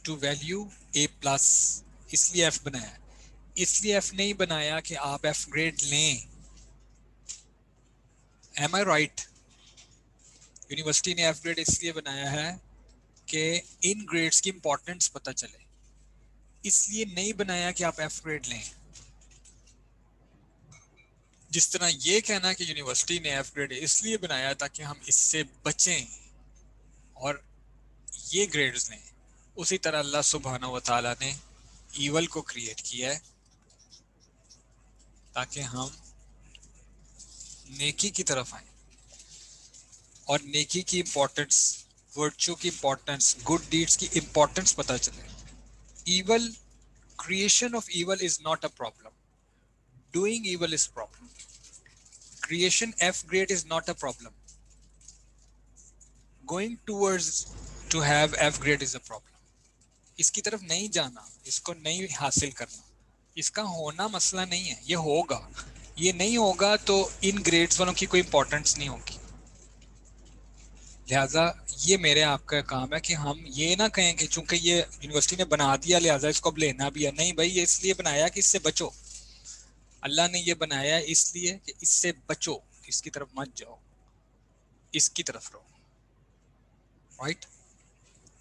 to value A plus, اس لیے ایف بنایا. اس لیے ایف نہیں بنایا کہ آپ ایف گریڈ لیں. ایم آئی رائٹ؟ یونیورسٹی نے ایف گریڈ اس لیے بنایا ہے کہ ان گریڈز کی امپورٹنس پتہ چلے, اس لیے نہیں بنایا کہ آپ ایف گریڈ لیں. جس طرح یہ کہنا کہ یونیورسٹی نے ایف گریڈ اس لیے بنایا تاکہ ہم اس سے بچیں اور یہ گریڈز لیں, اسی طرح اللہ سبحانہ و تعالیٰ نے ایول کو کریٹ کیا ہے تاکہ ہم نیکی کی طرف آئیں, اور نیکی کی امپورٹنس, ورچو کی امپورٹنس, گڈ ڈیڈس کی امپورٹنس پتہ چلے. Evil, creation of evil is not a problem, doing evil is problem. Creation F grade is not a problem, going towards to have F grade is a problem. اس کی طرف نہیں جانا, اس کو نہیں حاصل کرنا, اس کا ہونا مسئلہ نہیں ہے, یہ ہوگا. یہ نہیں ہوگا تو ان گریڈز والوں کی کوئی امپورٹنس نہیں ہوگی. لہٰذا یہ میرے آپ کا کام ہے کہ ہم یہ نہ کہیں کہ چونکہ یہ یونیورسٹی نے بنا دیا لہٰذا اس کو اب لینا بھی ہے. نہیں بھائی, یہ اس لیے بنایا کہ اس سے بچو. اللہ نے یہ بنایا اس لیے کہ اس سے بچو, اس کی طرف مت جاؤ, اس کی طرف رہو. رائٹ؟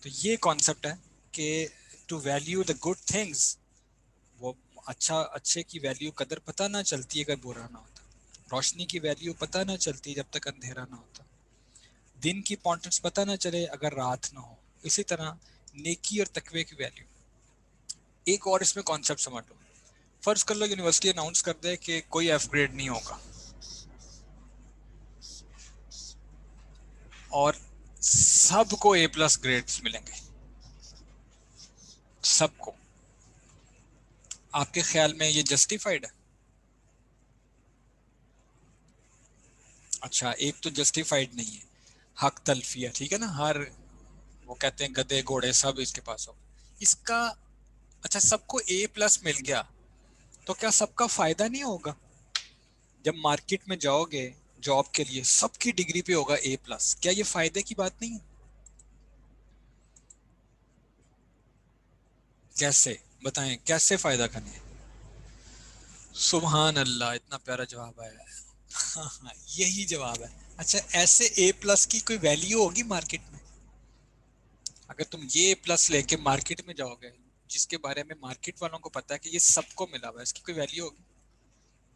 تو یہ کانسیپٹ ہے کہ to value the good things, وہ اچھے کی ویلیو قدر پتہ نہ چلتی اگر برا نہ ہوتا, روشنی کی ویلیو پتہ نہ چلتی جب تک اندھیرا نہ ہوتا, دن کی امپورٹنس پتہ نہ چلے اگر رات نہ ہو. اسی طرح نیکی اور تقوی کی ویلیو. ایک اور اس میں کانسیپٹ سمجھ لو. فرض کر لو یونیورسٹی اناؤنس کر دے کہ کوئی ایف گریڈ نہیں ہوگا, اور سب کو اے پلس گریڈز ملیں گے, سب کو. آپ کے خیال میں یہ جسٹیفائڈ ہے؟ اچھا, ایک تو جسٹیفائڈ نہیں ہے, حق تلفی ہے. ٹھیک ہے نا, ہر وہ کہتے ہیں گدے گھوڑے سب اس کے پاس ہو. اس کا اچھا سب کو اے پلس مل گیا تو کیا سب کا فائدہ نہیں ہوگا؟ جب مارکیٹ میں جاؤ گے جاب کے لیے سب کی ڈگری پہ ہوگا اے پلس, کیا یہ فائدے کی بات نہیں ہے؟ کیسے بتائیں, کیسے فائدہ کرنے؟ سبحان اللہ, اتنا پیارا جواب آیا ہے. ہاں ہاں, یہی جواب ہے. اچھا ایسے اے پلس کی کوئی ویلیو ہوگی مارکیٹ میں؟ اگر تم یہ پلس لے کے مارکیٹ میں جاؤ گے، جس کے بارے میں مارکیٹ والوں کو پتا ہے کہ یہ سب کو ملا ہوا ہے، اس کی کوئی ویلیو ہوگی؟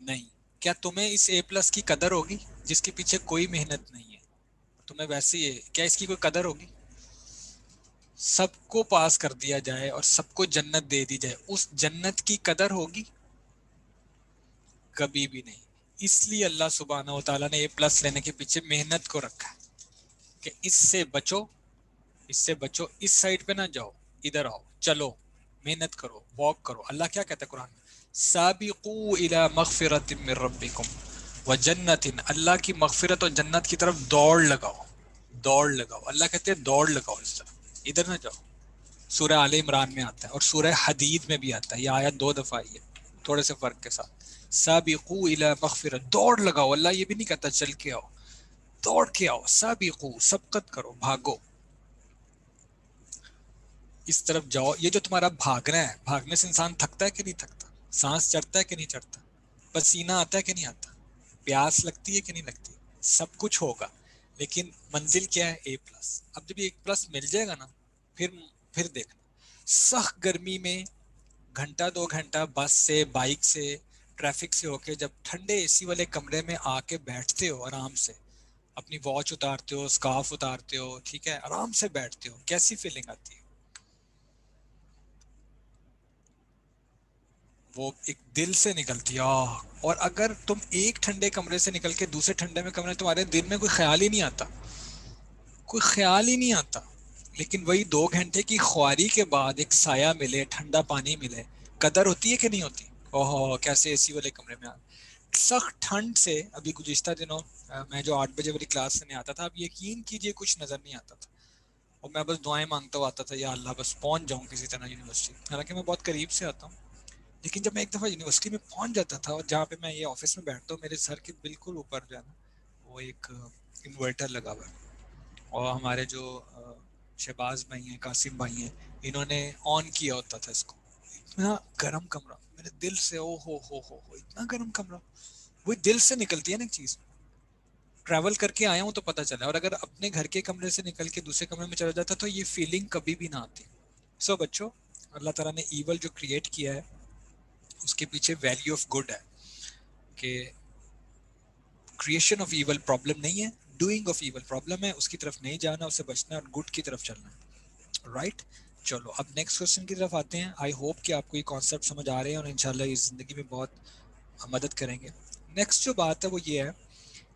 نہیں. کیا تمہیں اس اے پلس کی قدر ہوگی جس کے پیچھے کوئی محنت نہیں ہے؟ تمہیں ویسے ہی کیا اس کی کوئی قدر ہوگی؟ سب کو پاس کر دیا جائے اور سب کو جنت دے دی جائے، اس جنت کی قدر ہوگی؟ کبھی بھی نہیں. اس لیے اللہ سبحانہ و تعالیٰ نے اے پلس لینے کے پیچھے محنت کو رکھا ہے کہ اس سے بچو، اس سے بچو، اس سائڈ پہ نہ جاؤ، ادھر آؤ، چلو، محنت کرو، واک کرو. اللہ کیا کہتا ہے قرآن میں؟ سابقوا الی مغفرۃ من ربکم وجنت، اللہ کی مغفرت اور جنت کی طرف دوڑ لگاؤ، دوڑ لگاؤ. اللہ کہتے ہیں دوڑ لگاؤ اس طرف، ادھر نہ جاؤ. سورہ آل عمران میں آتا ہے اور سورہ حدید میں بھی آتا ہے، یہ آیت 2 دفعہ آئی ہے تھوڑے سے فرق کے ساتھ. سابقوا الی مغفرۃ، دوڑ لگاؤ. اللہ یہ بھی نہیں کہتا چل کے آؤ، دوڑ کے آؤ. سابقوا، سبقت کرو، بھاگو، اس طرف جاؤ. یہ جو تمہارا بھاگنا ہے، بھاگنے سے انسان تھکتا ہے کہ نہیں تھکتا؟ سانس چڑھتا ہے کہ نہیں چڑھتا؟ پسینہ آتا ہے کہ نہیں آتا؟ پیاس لگتی ہے کہ نہیں لگتی؟ سب کچھ ہوگا، لیکن منزل کیا ہے؟ اے پلس. اب جب ایک پلس مل جائے گا نا، پھر دیکھنا سخت گرمی میں گھنٹہ 2 گھنٹہ بس سے، بائک سے، ٹریفک سے ہو کے جب ٹھنڈے اے سی والے کمرے میں آ کے بیٹھتے ہو آرام سے، اپنی واچ اتارتے ہو، اسکارف اتارتے ہو، ٹھیک ہے، آرام سے بیٹھتے ہو، کیسی فیلنگ آتی ہے؟ وہ ایک دل سے نکلتی ہے اور اگر تم ایک ٹھنڈے کمرے سے نکل کے دوسرے ٹھنڈے میں کمرے، تمہارے دل میں کوئی خیال ہی نہیں آتا، کوئی خیال ہی نہیں آتا. لیکن وہی 2 گھنٹے کی خواری کے بعد ایک سایہ ملے، ٹھنڈا پانی ملے، قدر ہوتی ہے کہ نہیں ہوتی؟ اوہ کیسے اے سی والے کمرے میں سخت ٹھنڈ سے. ابھی گزشتہ دنوں میں جو 8 بجے والی کلاس سے نہیں آتا تھا، اب یقین کیجئے کچھ نظر نہیں آتا تھا، اور میں بس دعائیں مانگتا ہوا آتا تھا، یا اللہ بس پہنچ جاؤں کسی طرح یونیورسٹی. حالانکہ میں بہت قریب سے آتا ہوں، لیکن جب میں ایک دفعہ یونیورسٹی میں پہنچ جاتا تھا، اور جہاں پہ میں یہ آفس میں بیٹھتا ہوں، میرے سر کے بالکل اوپر جو ہے نا وہ ایک انورٹر لگا ہوا ہے، اور ہمارے جو شہباز بھائی ہیں، قاسم بھائی ہیں، انہوں نے آن کیا ہوتا تھا اس کو. اتنا گرم کمرہ میرے دل سے، او ہو اتنا گرم کمرہ. وہ دل سے نکلتی ہے نا ایک چیز. ٹریول کر کے آیا ہوں تو پتہ چلا، اور اگر اپنے گھر کے کمرے سے نکل کے دوسرے کمرے میں چلا جاتا تو یہ فیلنگ کبھی بھی نہ آتی. سو بچوں، اللہ تعالیٰ نے ایول جو کریٹ کیا ہے اس کے پیچھے ویلیو آف گڈ ہے، کہ کریشن آف ایول پرابلم نہیں ہے، ڈوئنگ آف ایول پرابلم ہے. اس کی طرف نہیں جانا، اسے بچنا، اور گڈ کی طرف چلنا ہے. رائٹ. چلو اب نیکسٹ کوشچن کی طرف آتے ہیں. آئی ہوپ کہ آپ کو یہ کانسیپٹ سمجھ آ رہے ہیں اور انشاءاللہ یہ زندگی میں بہت مدد کریں گے. نیکسٹ جو بات ہے وہ یہ ہے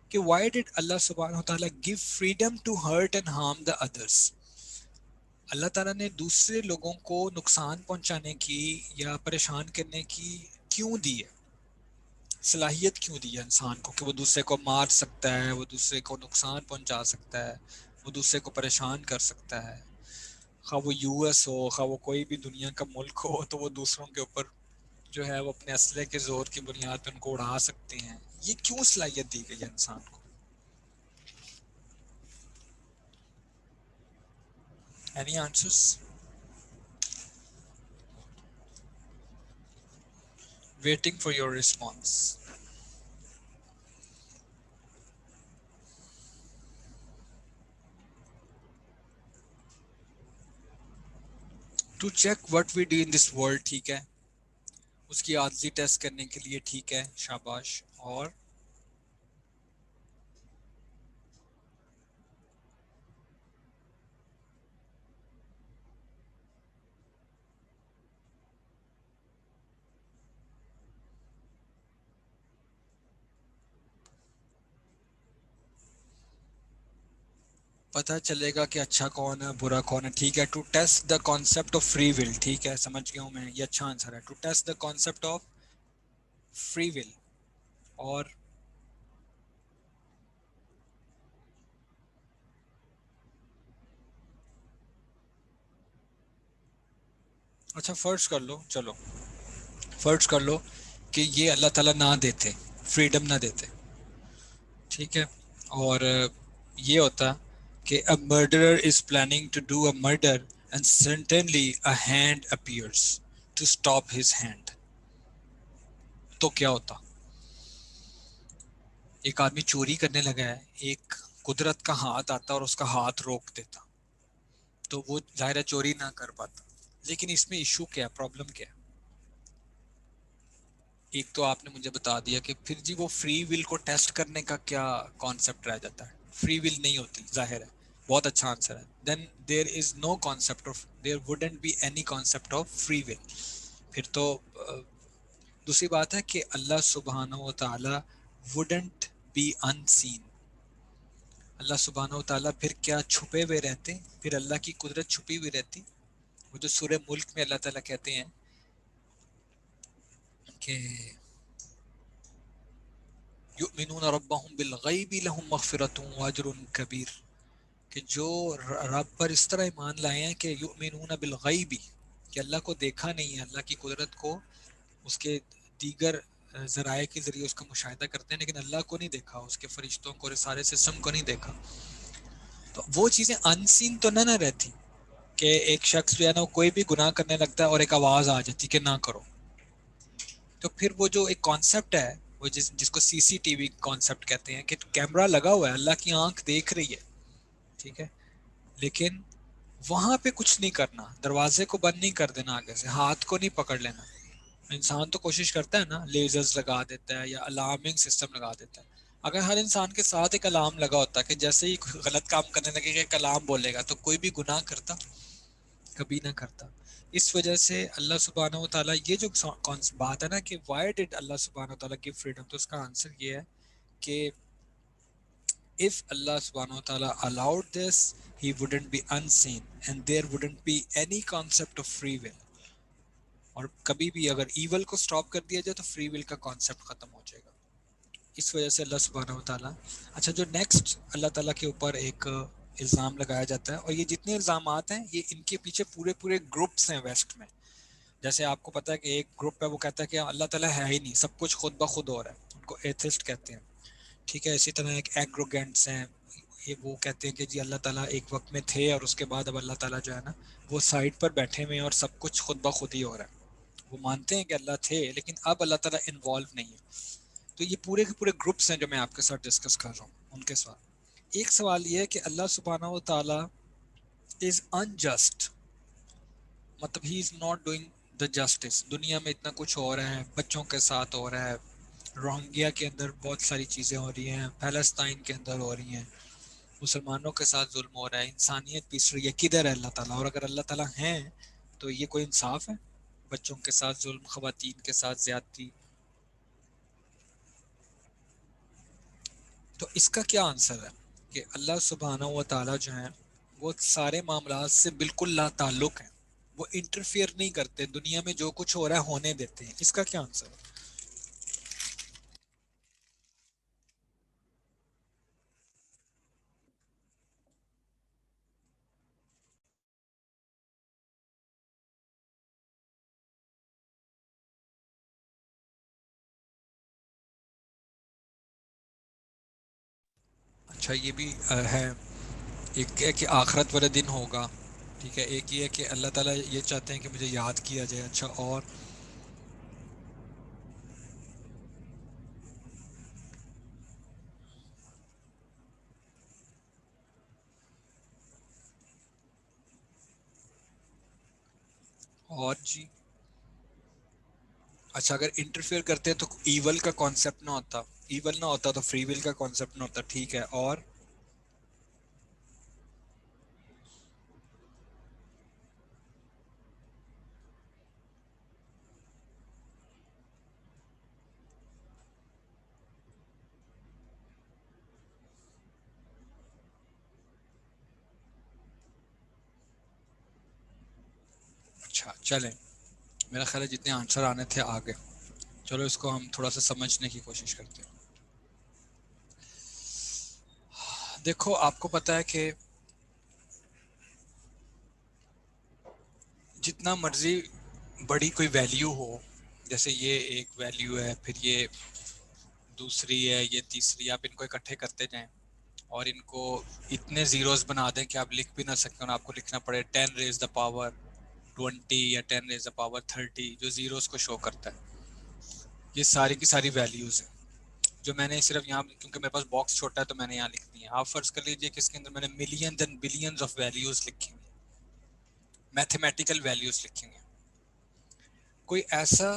کہ وائی ڈڈ اللہ سبحانہ و تعالیٰ give freedom to hurt and harm the others. Allah تعالیٰ نے دوسرے لوگوں کو نقصان پہنچانے کی یا پریشان کرنے کی کیوں دی ہے، صلاحیت کیوں دی ہے انسان کو، کہ وہ دوسرے کو مار سکتا ہے، وہ دوسرے کو نقصان پہنچا سکتا ہے، وہ دوسرے کو پریشان کر سکتا ہے. خواہ وہ یو ایس ہو، خواہ وہ کوئی بھی دنیا کا ملک ہو، تو وہ دوسروں کے اوپر جو ہے وہ اپنے اسلحے کے زور کی بنیاد پہ ان کو اڑا سکتے ہیں. یہ کیوں صلاحیت دی گئی ہے انسان کو؟ Any answers? Waiting for your response. To check what we do in this world, ٹھیک ہے، اس کی عاجزی ٹیسٹ کرنے کے لیے، ٹھیک ہے، شاباش. اور پتہ چلے گا کہ اچھا کون ہے، برا کون ہے. ٹھیک ہے، to test the concept of free will. ٹھیک ہے، سمجھ گیا ہوں میں، یہ اچھا آنسر ہے. To test the concept of free will. اور اچھا فرض کر لو، چلو فرض کر لو کہ یہ اللہ تعالیٰ نہ دیتے، فریڈم نہ دیتے، ٹھیک ہے، اور یہ ہوتا کہ a murderer is planning to do a murder and suddenly a hand appears to stop his hand. تو کیا ہوتا؟ ایک آدمی چوری کرنے لگا ہے، ایک قدرت کا ہاتھ آتا اور اس کا ہاتھ روک دیتا. تو وہ ظاہر ہے چوری نہ کر پاتا. لیکن اس میں ایشو کیا ہے, پرابلم کیا ہے؟ ایک تو آپ نے مجھے بتا دیا کہ پھر جی وہ فری ول کو ٹیسٹ کرنے کا کیا کانسیپٹ رہ جاتا ہے. فری ول نہیں ہوتی ظاہر ہے, بہت اچھا آنسر ہے. Then there is no concept of, there wouldn't be any concept of free will. پھر تو دوسری بات ہے کہ اللہ سبحانہ و تعالی وڈنٹ بی ان سین. اللہ سبحانہ و تعالیٰ پھر کیا چھپے ہوئے رہتے, پھر اللہ کی قدرت چھپی ہوئی رہتی. وہ جو سورہ ملک میں اللہ تعالیٰ کہتے ہیں کہ یؤمنون ربهم بالغیب لهم مغفرۃ واجر کبیر, کہ جو رب پر اس طرح ایمان لائے ہیں کہ یؤمنون بالغیب, کہ اللہ کو دیکھا نہیں ہے, اللہ کی قدرت کو اس کے دیگر ذرائع کے ذریعے اس کا مشاہدہ کرتے ہیں, لیکن اللہ کو نہیں دیکھا, اس کے فرشتوں کو اور سارے سسٹم کو نہیں دیکھا. تو وہ چیزیں انسین تو نہ رہتی کہ ایک شخص جو ہے نا کوئی بھی گناہ کرنے لگتا ہے اور ایک آواز آ جاتی کہ نہ کرو. تو پھر وہ جو ایک کانسیپٹ ہے, وہ جس کو سی سی ٹی وی کانسیپٹ کہتے ہیں, کہ کیمرہ لگا ہوا ہے, اللہ کی آنکھ دیکھ رہی ہے, ٹھیک ہے, لیکن وہاں پہ کچھ نہیں کرنا, دروازے کو بند نہیں کر دینا, آگے سے ہاتھ کو نہیں پکڑ لینا. انسان تو کوشش کرتا ہے نا, لیزرز لگا دیتا ہے یا الارمنگ سسٹم لگا دیتا ہے. اگر ہر انسان کے ساتھ ایک الارم لگا ہوتا کہ جیسے ہی غلط کام کرنے لگے گا ایک الارم بولے گا, تو کوئی بھی گناہ کرتا کبھی نہ کرتا. اس وجہ سے اللہ سبحانہ و تعالیٰ, یہ جو بات ہے نا کہ وائی ڈڈ اللہ سبحانہ و تعالیٰ گیو فریڈم, تو اس کا آنسر یہ ہے کہ if Allah subhanahu wa ta'ala allowed this, he wouldn't be unseen and there wouldn't be any concept of free will. اور کبھی بھی اگر ایول کو سٹاپ کر دیا جائے تو فری ول کا کانسیپٹ ختم ہو جائے گا. اس وجہ سے اللہ سبحانہ و تعالیٰ. اچھا, جو نیکسٹ اللہ تعالیٰ کے اوپر ایک الزام لگایا جاتا ہے, اور یہ جتنے الزامات ہیں یہ ان کے پیچھے پورے پورے گروپس ہیں ویسٹ میں. جیسے آپ کو پتا ہے کہ ایک گروپ ہے وہ کہتا ہے کہ اللہ تعالیٰ ہے ہی نہیں, سب کچھ خود بخود ہو رہا ہے, ان کو ایتھسٹ کہتے ہیں, ٹھیک ہے. اسی طرح ایک ایگروگینٹس ہیں, یہ وہ کہتے ہیں کہ جی اللہ تعالیٰ ایک وقت میں تھے اور اس کے بعد اب اللہ تعالیٰ جو ہے نا وہ سائڈ پر بیٹھے ہوئے ہیں اور سب کچھ خود بخود ہی ہو رہا ہے. وہ مانتے ہیں کہ اللہ تھے لیکن اب اللہ تعالیٰ انوالو نہیں ہے. تو یہ پورے کے پورے گروپس ہیں جو میں آپ کے ساتھ ڈسکس کر رہا ہوں. ان کے ساتھ ایک سوال یہ ہے کہ اللہ سبحانہ و تعالیٰ از انجسٹ, مطلب ہی is not doing the justice. دنیا میں اتنا کچھ ہو رہا ہے, بچوں کے ساتھ ہو رہا ہے, روہنگیا کے اندر بہت ساری چیزیں ہو رہی ہیں, فلسطین کے اندر ہو رہی ہیں, مسلمانوں کے ساتھ ظلم ہو رہا ہے, انسانیت پیچھ رہی ہے, کدھر ہے اللہ تعالیٰ؟ اور اگر اللہ تعالیٰ ہیں تو یہ کوئی انصاف ہے؟ بچوں کے ساتھ ظلم, خواتین کے ساتھ زیادتی. تو اس کا کیا آنسر ہے کہ اللہ سبحانہ و تعالیٰ جو ہیں وہ سارے معاملات سے بالکل لا تعلق ہیں, وہ انٹرفیئر نہیں کرتے, دنیا میں جو کچھ ہو رہا ہے ہونے دیتے ہیں. اس کا کیا آنسر ہے؟ اچھا, یہ بھی ہے. ایک ہے کہ آخرت والے دن ہوگا, ٹھیک ہے. ایک یہ ہے کہ اللہ تعالیٰ یہ چاہتے ہیں کہ مجھے یاد کیا جائے. اچھا, اور جی اچھا, اگر انٹرفیئر کرتے ہیں تو ایول کا کانسیپٹ نہ ہوتا, ایول نہ ہوتا تو فری ول کا کانسیپٹ نہ ہوتا, ٹھیک ہے. اور اچھا چلیں, میرا خیال ہے جتنے آنسر آنے تھے آگے. چلو اس کو ہم تھوڑا سا سمجھنے کی کوشش کرتے ہیں. دیکھو, آپ کو پتا ہے کہ جتنا مرضی بڑی کوئی ویلیو ہو, جیسے یہ ایک ویلیو ہے, پھر یہ دوسری ہے, یہ تیسری, آپ ان کو اکٹھے کرتے جائیں اور ان کو اتنے زیروز بنا دیں کہ آپ لکھ بھی نہ سکیں اور آپ کو لکھنا پڑے 10 ریز دا پاور 20 یا 10 ریز دا پاور 30 جو زیروز کو شو کرتا ہے. یہ ساری کی ساری ویلیوز ہیں جو میں نے صرف یہاں, کیونکہ میرے پاس باکس چھوٹا ہے تو میں نے یہاں لکھ دی ہیں. آپ فرض کر لیجئے کہ اس کے اندر میں نے millions and billions of values لکھی ہیں. میتھمیٹیکل ویلیوز لکھیں گے. کوئی ایسا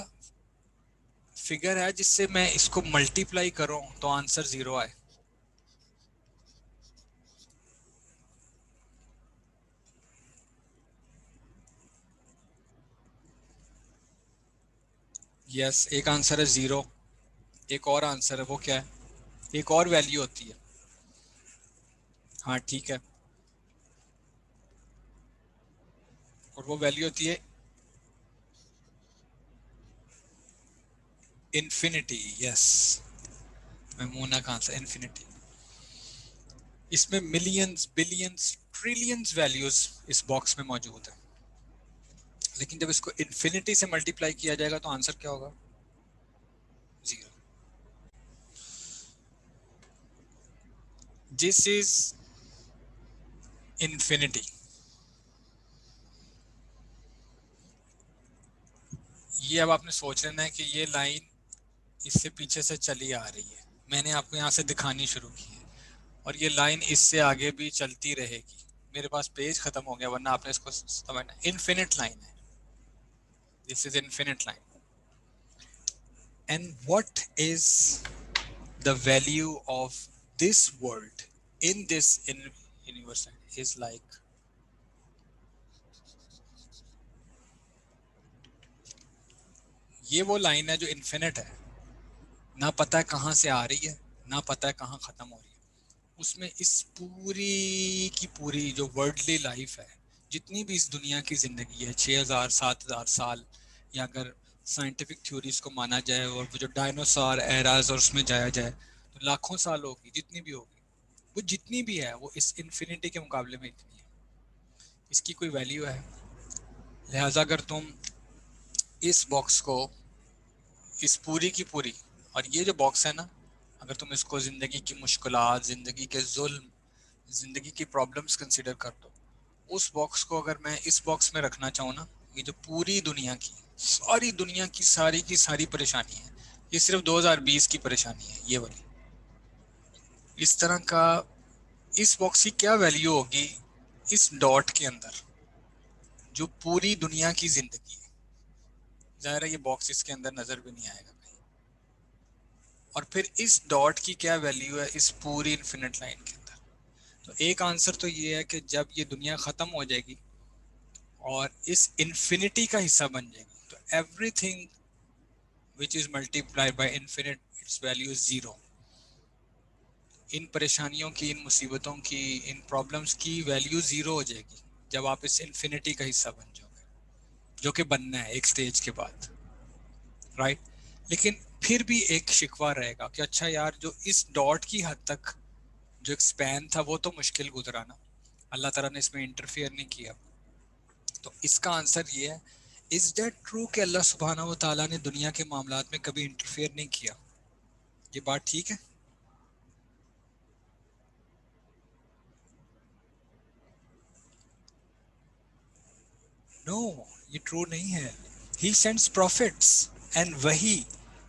فگر ہے جس سے میں اس کو ملٹیپلائی کروں تو آنسر 0 آئے؟ یس ایک آنسر ہے 0. ایک اور آنسر ہے، وہ کیا ہے؟ ایک اور ویلیو ہوتی ہے. ہاں ٹھیک ہے، اور وہ ویلیو ہوتی ہے انفینٹی. یس میمونہ کا آنسر انفینٹی. اس میں ملینز بلینز ٹریلینز ویلیوز اس باکس میں موجود ہیں، لیکن جب اس کو انفینٹی سے ملٹیپلائی کیا جائے گا تو آنسر کیا ہوگا؟ 0. دس از انفینٹی. یہ اب آپ نے سوچ لینا ہے کہ یہ لائن اس سے پیچھے سے چلی آ رہی ہے، میں نے آپ کو یہاں سے دکھانی شروع کی ہے، اور یہ لائن اس سے آگے بھی چلتی رہے گی. میرے پاس پیج ختم ہو گیا، ورنہ آپ نے اس کو سمجھنا. انفینٹ لائن ہے، this is infinite line. And what is the value of this world in this universe is like. یہ وہ لائن ہے جو انفینٹ ہے، نہ پتہ ہے کہاں سے آ رہی ہے، نہ پتہ ہے کہاں ختم ہو رہی ہے. اس میں اس پوری کی پوری جو ورلڈلی لائف ہے، جتنی بھی اس دنیا کی زندگی ہے، 6000 7000 سال، یا اگر سائنٹیفک تھیوریز کو مانا جائے اور وہ جو ڈائنوسار ایراز اور اس میں جایا جائے تو لاکھوں سال ہوگی. جتنی بھی ہوگی، وہ جتنی بھی ہے وہ اس انفینٹی کے مقابلے میں اتنی ہے. اس کی کوئی ویلیو ہے؟ لہٰذا اگر تم اس باکس کو، اس پوری کی پوری، اور یہ جو باکس ہے نا، اگر تم اس کو زندگی کی مشکلات، زندگی کے ظلم، زندگی کی پرابلمز کنسیڈر کر دو، اس باکس کو اگر میں اس باکس میں رکھنا چاہوں نا، یہ جو پوری دنیا کی ساری پریشانی ہے، یہ صرف 2020 کی پریشانی ہے یہ والی. اس طرح کا اس باکس کی کیا ویلیو ہوگی اس ڈاٹ کے اندر جو پوری دنیا کی زندگی ہے؟ ظاہر ہے یہ باکس اس کے اندر نظر بھی نہیں آئے گا کہیں. اور پھر اس ڈاٹ کی کیا ویلیو ہے اس پوری انفینٹ لائن کے اندر؟ تو ایک آنسر تو یہ ہے کہ جب یہ دنیا ختم ہو جائے گی اور اس انفینٹی کا حصہ بن جائے گی تو every thing which is multiply by infinite its value 0. ان پریشانیوں کی، ان مصیبتوں کی، ان پرابلمس کی ویلیو 0 ہو جائے گی جب آپ اس انفینٹی کا حصہ بن جاؤ گے، جو کہ بننا ہے ایک سٹیج کے بعد، رائٹ. لیکن پھر بھی ایک شکوہ رہے گا کہ اچھا یار، جو اس ڈاٹ کی حد تک جو ایک سپین تھا وہ تو مشکل گزرا نا، اللہ تعالیٰ نے اس میں انٹرفیئر نہیں کیا. تو اس کا آنسر یہ ہے، از دیٹ ٹرو کہ اللہ سبحانہ و تعالیٰ نے دنیا کے معاملات میں کبھی انٹرفیئر نہیں کیا؟ یہ بات ٹھیک ہے؟ نو، یہ ٹرو نہیں ہے. ہی سینڈس پروفٹس اینڈ وہی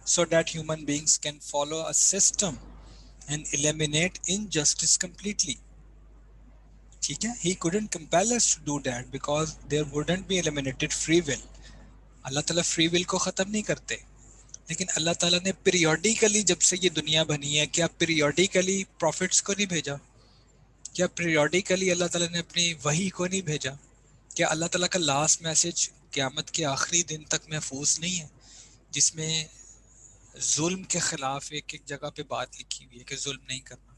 so that human beings can follow a system and eliminate injustice completely. ٹھیک ہے، he couldn't compel us to do that because there wouldn't be eliminated free will. اللہ تعالیٰ فری ول کو ختم نہیں کرتے، لیکن اللہ تعالیٰ نے پیریوڈیکلی جب سے یہ دنیا بنی ہے، کیا پیریوڈیکلی پروفٹس کو نہیں بھیجا؟ کیا پیریوڈیکلی اللہ تعالیٰ نے اپنی وحی کو نہیں بھیجا؟ کیا اللہ تعالیٰ کا لاسٹ میسج قیامت کے آخری دن تک محفوظ نہیں ہے، جس میں ظلم کے خلاف ایک ایک جگہ پہ بات لکھی ہوئی ہے کہ ظلم نہیں کرنا؟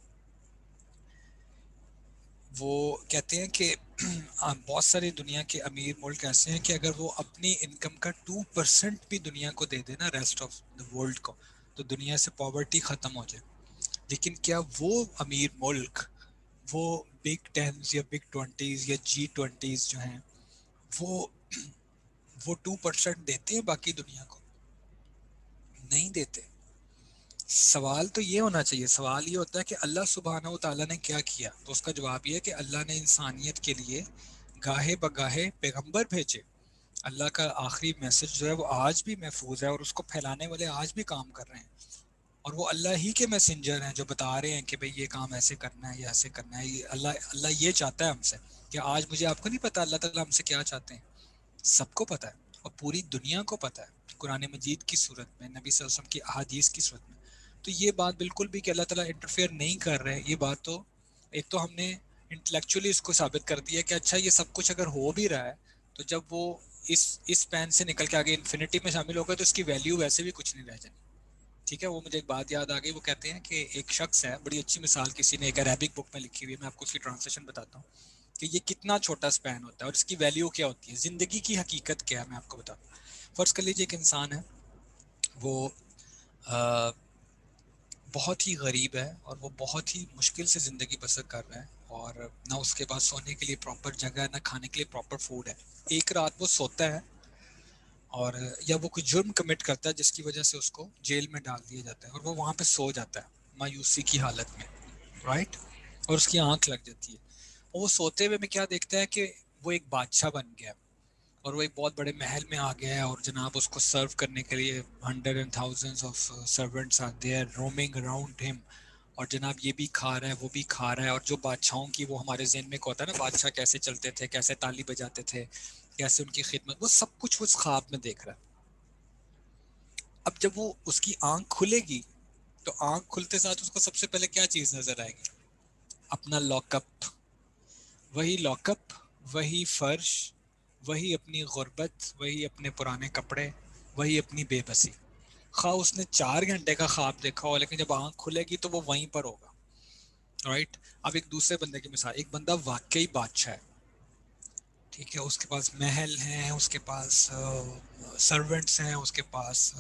وہ کہتے ہیں کہ بہت سارے دنیا کے امیر ملک ایسے ہیں کہ اگر وہ اپنی انکم کا 2% بھی دنیا کو دے دے نا، ریسٹ آف دا ورلڈ کو، تو دنیا سے پاورٹی ختم ہو جائے. لیکن کیا وہ امیر ملک، وہ بگ ٹینز یا بگ ٹوینٹیز یا G20s جو ہیں، وہ 2% دیتے ہیں باقی دنیا کو؟ نہیں دیتے. سوال تو یہ ہونا چاہیے، سوال یہ ہوتا ہے کہ اللہ سبحانہ و تعالیٰ نے کیا کیا؟ تو اس کا جواب یہ ہے کہ اللہ نے انسانیت کے لیے گاہے بگاہے پیغمبر بھیجے. اللہ کا آخری میسج جو ہے وہ آج بھی محفوظ ہے، اور اس کو پھیلانے والے آج بھی کام کر رہے ہیں. اور وہ اللہ ہی کے میسنجر ہیں جو بتا رہے ہیں کہ بھئی یہ کام ایسے کرنا ہے، یہ ایسے کرنا ہے. یہ اللہ یہ چاہتا ہے ہم سے. کہ آج مجھے آپ کو نہیں پتا اللہ تعالیٰ ہم سے کیا چاہتے ہیں؟ سب کو پتا ہے، اور پوری دنیا کو پتا ہے، قرآن مجید کی صورت میں، نبی صلی اللہ علیہ وسلم کی احادیث کی صورت میں. تو یہ بات بالکل بھی کہ اللہ تعالیٰ انٹرفیئر نہیں کر رہے، یہ بات تو ایک تو ہم نے انٹلیکچولی اس کو ثابت کر دیا کہ اچھا یہ سب کچھ اگر ہو بھی رہا ہے تو جب وہ اس پین سے نکل کے آگے انفینٹی میں شامل ہوگا تو اس کی ویلیو ویسے بھی کچھ نہیں رہ جانی. ٹھیک ہے. وہ مجھے ایک بات یاد آ گئی. وہ کہتے ہیں کہ ایک شخص ہے، بڑی اچھی مثال کسی نے ایک عربک بک میں لکھی ہوئی ہے، میں آپ کو اس کی ٹرانسلیشن بتاتا ہوں کہ یہ کتنا چھوٹا سپین ہوتا ہے اور اس کی ویلیو کیا ہوتی ہے. زندگی کی حقیقت کیا ہے میں آپ کو بتاتا ہوں. فرض کر لیجیے ایک انسان ہے، وہ بہت ہی غریب ہے اور وہ بہت ہی مشکل سے زندگی بسر کر رہا ہے، اور نہ اس کے پاس سونے کے لیے پراپر جگہ ہے، نہ کھانے کے لیے پراپر فوڈ ہے. ایک رات وہ سوتا ہے اور یا وہ کوئی جرم کمٹ کرتا ہے جس کی وجہ سے اس کو جیل میں ڈال دیا جاتا ہے، اور وہ وہاں پہ سو جاتا ہے مایوسی کی حالت میں، رائٹ. اور اس کی آنکھ لگ جاتی ہے، اور وہ سوتے ہوئے میں کیا دیکھتا ہے کہ وہ ایک بادشاہ بن گیا، اور وہ ایک بہت بڑے محل میں آ گیا ہے، اور جناب اس کو سرو کرنے کے لیے hundred and thousands of servants are there roaming around ہم. اور جناب یہ بھی کھا رہا ہے، وہ بھی کھا رہا ہے. اور جو بادشاہوں کی وہ ہمارے ذہن میں کو ہوتا ہے نا، بادشاہ کیسے چلتے تھے، کیسے تالی بجاتے تھے، کیسے ان کی خدمت، وہ سب کچھ وہ اس خواب میں دیکھ رہا ہے. اب جب وہ اس کی آنکھ کھلے گی تو آنکھ کھلتے ساتھ اس کو سب سے پہلے کیا چیز نظر آئے گی؟ اپنا لاک اپ. وہی لاک اپ، وہی فرش، وہی اپنی غربت، وہی اپنے پرانے کپڑے، وہی اپنی بے بسی. خواہ اس نے 4 گھنٹے کا خواب دیکھا ہو، لیکن جب آنکھ کھلے گی تو وہ وہیں پر ہوگا، رائٹ. اب ایک دوسرے بندے کی مثال، ایک بندہ واقعی بادشاہ ہے، ٹھیک ہے، اس کے پاس محل ہیں، اس کے پاس سرونٹس ہیں، اس کے پاس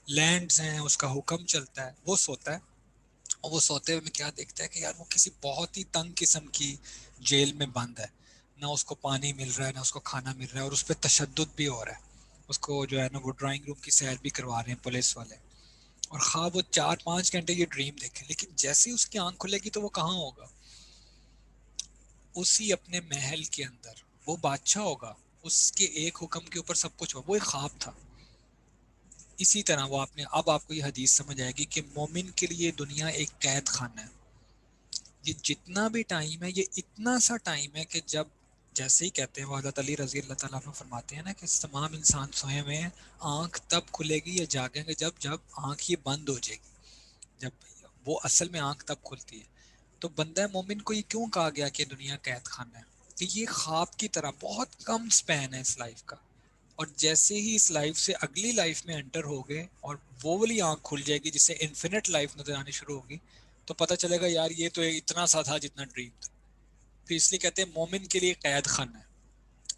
لینڈز ہیں، اس کا حکم چلتا ہے. وہ سوتا ہے، اور وہ سوتے ہوئے میں کیا دیکھتا ہے کہ یار وہ کسی بہت ہی تنگ قسم کی جیل میں بند ہے. نہ اس کو پانی مل رہا ہے، نہ اس کو کھانا مل رہا ہے، اور اس پہ تشدد بھی ہو رہا ہے. اس کو جو ہے نا وہ ڈرائنگ روم کی سیر بھی کروا رہے ہیں پولیس والے. اور خواب وہ 4-5 گھنٹے یہ ڈریم دیکھے، لیکن جیسے ہی اس کی آنکھ کھلے گی تو وہ کہاں ہوگا؟ اسی اپنے محل کے اندر. وہ بادشاہ ہوگا، اس کے ایک حکم کے اوپر سب کچھ ہوگا. وہ ایک خواب تھا. اسی طرح وہ اب آپ کو یہ حدیث سمجھ آئے گی کہ مومن کے لیے دنیا ایک قید خانہ ہے. یہ جتنا بھی ٹائم ہے یہ اتنا سا ٹائم ہے کہ جب جیسے ہی کہتے ہیں وہ حضرت علی رضی اللہ تعالیٰ عنہ فرماتے ہیں نا کہ تمام انسان سوئے ہوئے ہیں، آنکھ تب کھلے گی یا جاگیں گے جب آنکھ یہ بند ہو جائے گی. جب وہ اصل میں آنکھ تب کھلتی ہے. تو بندہ مومن کو یہ کیوں کہا گیا کہ دنیا قید خانہ ہے؟ کہ یہ خواب کی طرح بہت کم سپین ہے اس لائف کا، اور جیسے ہی اس لائف سے اگلی لائف میں انٹر ہو گئے اور وہ والی آنکھ کھل جائے گی جسے انفینٹ لائف نظر آنی شروع ہوگی، تو پتہ چلے گا یار یہ تو اتنا سا تھا جتنا ڈریم تھا. پھر اس لیے کہتے ہیں مومن کے لیے قید خانہ ہے.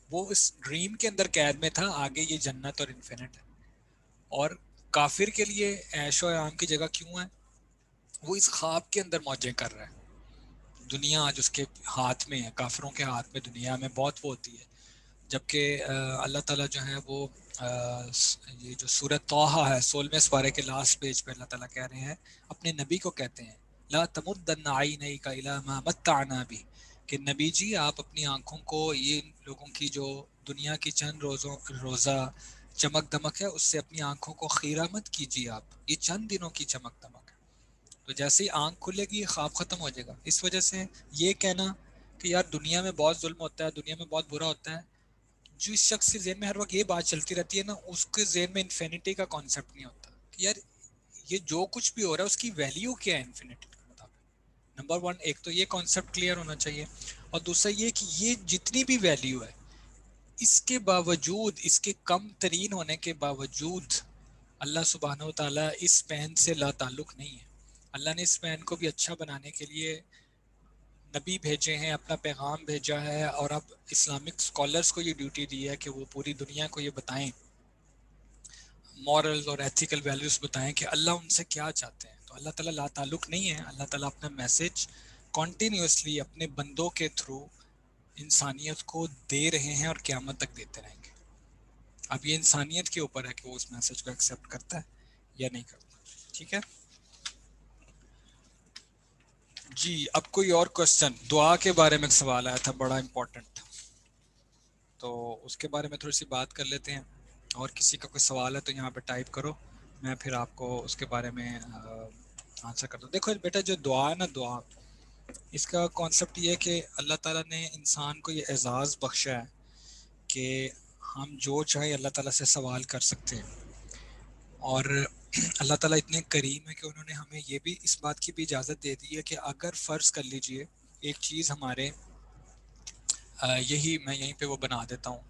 وہ اس ڈریم کے اندر قید میں تھا، آگے یہ جنت اور انفینٹ ہے. اور کافر کے لیے عیش و آرام کی جگہ کیوں ہے؟ وہ اس خواب کے اندر موجیں کر رہا ہے. دنیا آج اس کے ہاتھ میں ہے، کافروں کے ہاتھ میں دنیا میں بہت وہ ہوتی ہے. جبکہ اللہ تعالیٰ جو ہے وہ یہ جو سورۃ طٰہٰ ہے 16ویں سپارے کے لاسٹ پیج پہ اللہ تعالیٰ کہہ رہے ہیں، اپنے نبی کو کہتے ہیں لا تمدن عینیک الی ما متعنا بہ، کہ نبی جی آپ اپنی آنکھوں کو یہ لوگوں کی جو دنیا کی چند روزہ چمک دمک ہے اس سے اپنی آنکھوں کو خیرہ مت کیجیے. آپ یہ چند دنوں کی چمک دمک ہے. تو جیسے ہی آنکھ کھلے گی خواب ختم ہو جائے گا. اس وجہ سے یہ کہنا کہ یار دنیا میں بہت ظلم ہوتا ہے، دنیا میں بہت برا ہوتا ہے، جو اس شخص کے ذہن میں ہر وقت یہ بات چلتی رہتی ہے نا، اس کے ذہن میں انفینٹی کا کانسیپٹ نہیں ہوتا کہ یار یہ جو کچھ بھی ہو رہا ہے اس کی ویلیو کیا ہے انفینٹی کے مطابق. نمبر ون ایک تو یہ کانسیپٹ کلیئر ہونا چاہیے، اور دوسرا یہ کہ یہ جتنی بھی ویلیو ہے اس کے باوجود، اس کے کم ترین ہونے کے باوجود اللہ سبحانہ و تعالیٰ اس پین سے لا تعلق نہیں ہے. اللہ نے اس پین کو بھی اچھا بنانے کے لیے نبی بھیجے ہیں، اپنا پیغام بھیجا ہے، اور اب اسلامک اسکالرس کو یہ ڈیوٹی دی ہے کہ وہ پوری دنیا کو یہ بتائیں، مورلز اور ایتھیکل ویلیوز بتائیں کہ اللہ ان سے کیا چاہتے ہیں. تو اللہ تعالیٰ لا تعلق نہیں ہے. اللہ تعالیٰ اپنا میسج کنٹینیوسلی اپنے بندوں کے تھرو انسانیت کو دے رہے ہیں اور قیامت تک دیتے رہیں گے. اب یہ انسانیت کے اوپر ہے کہ وہ اس میسج کو ایکسیپٹ کرتا ہے یا نہیں کرتا. ٹھیک ہے جی. اب کوئی اور کوشچن؟ دعا کے بارے میں ایک سوال آیا تھا بڑا امپورٹنٹ، تو اس کے بارے میں تھوڑی سی بات کر لیتے ہیں. اور کسی کا کوئی سوال ہے تو یہاں پہ ٹائپ کرو، میں پھر آپ کو اس کے بارے میں آنسر کرتا ہوں. دیکھو بیٹا جو دعا ہے نا، دعا اس کا کانسیپٹ یہ ہے کہ اللہ تعالیٰ نے انسان کو یہ اعزاز بخشا ہے کہ ہم جو چاہے اللہ تعالیٰ سے سوال کر سکتے ہیں. اور اللہ تعالیٰ اتنے کریم ہے کہ انہوں نے ہمیں یہ بھی اس بات کی بھی اجازت دے دی ہے کہ اگر فرض کر لیجئے ایک چیز ہمارے یہی میں یہیں پہ وہ بنا دیتا ہوں،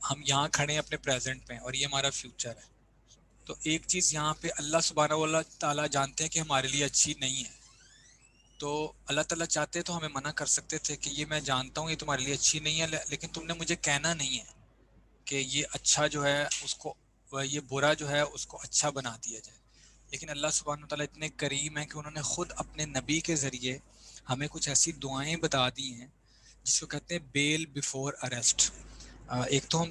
ہم یہاں کھڑے ہیں اپنے پریزنٹ میں اور یہ ہمارا فیوچر ہے. تو ایک چیز یہاں پہ اللہ سبحانہ و تعالیٰ جانتے ہیں کہ ہمارے لیے اچھی نہیں ہے، تو اللہ تعالیٰ چاہتے تو ہمیں منع کر سکتے تھے کہ یہ میں جانتا ہوں یہ تمہارے لیے اچھی نہیں ہے، لیکن تم نے مجھے کہنا نہیں ہے کہ یہ اچھا جو ہے اس کو، یہ برا جو ہے اس کو اچھا بنا دیا جائے. لیکن اللہ سبحانہ وتعالیٰ اتنے کریم ہیں کہ انہوں نے خود اپنے نبی کے ذریعے ہمیں کچھ ایسی دعائیں بتا دی ہیں جس کو کہتے ہیں بیل بیفور اریسٹ. ایک تو ہم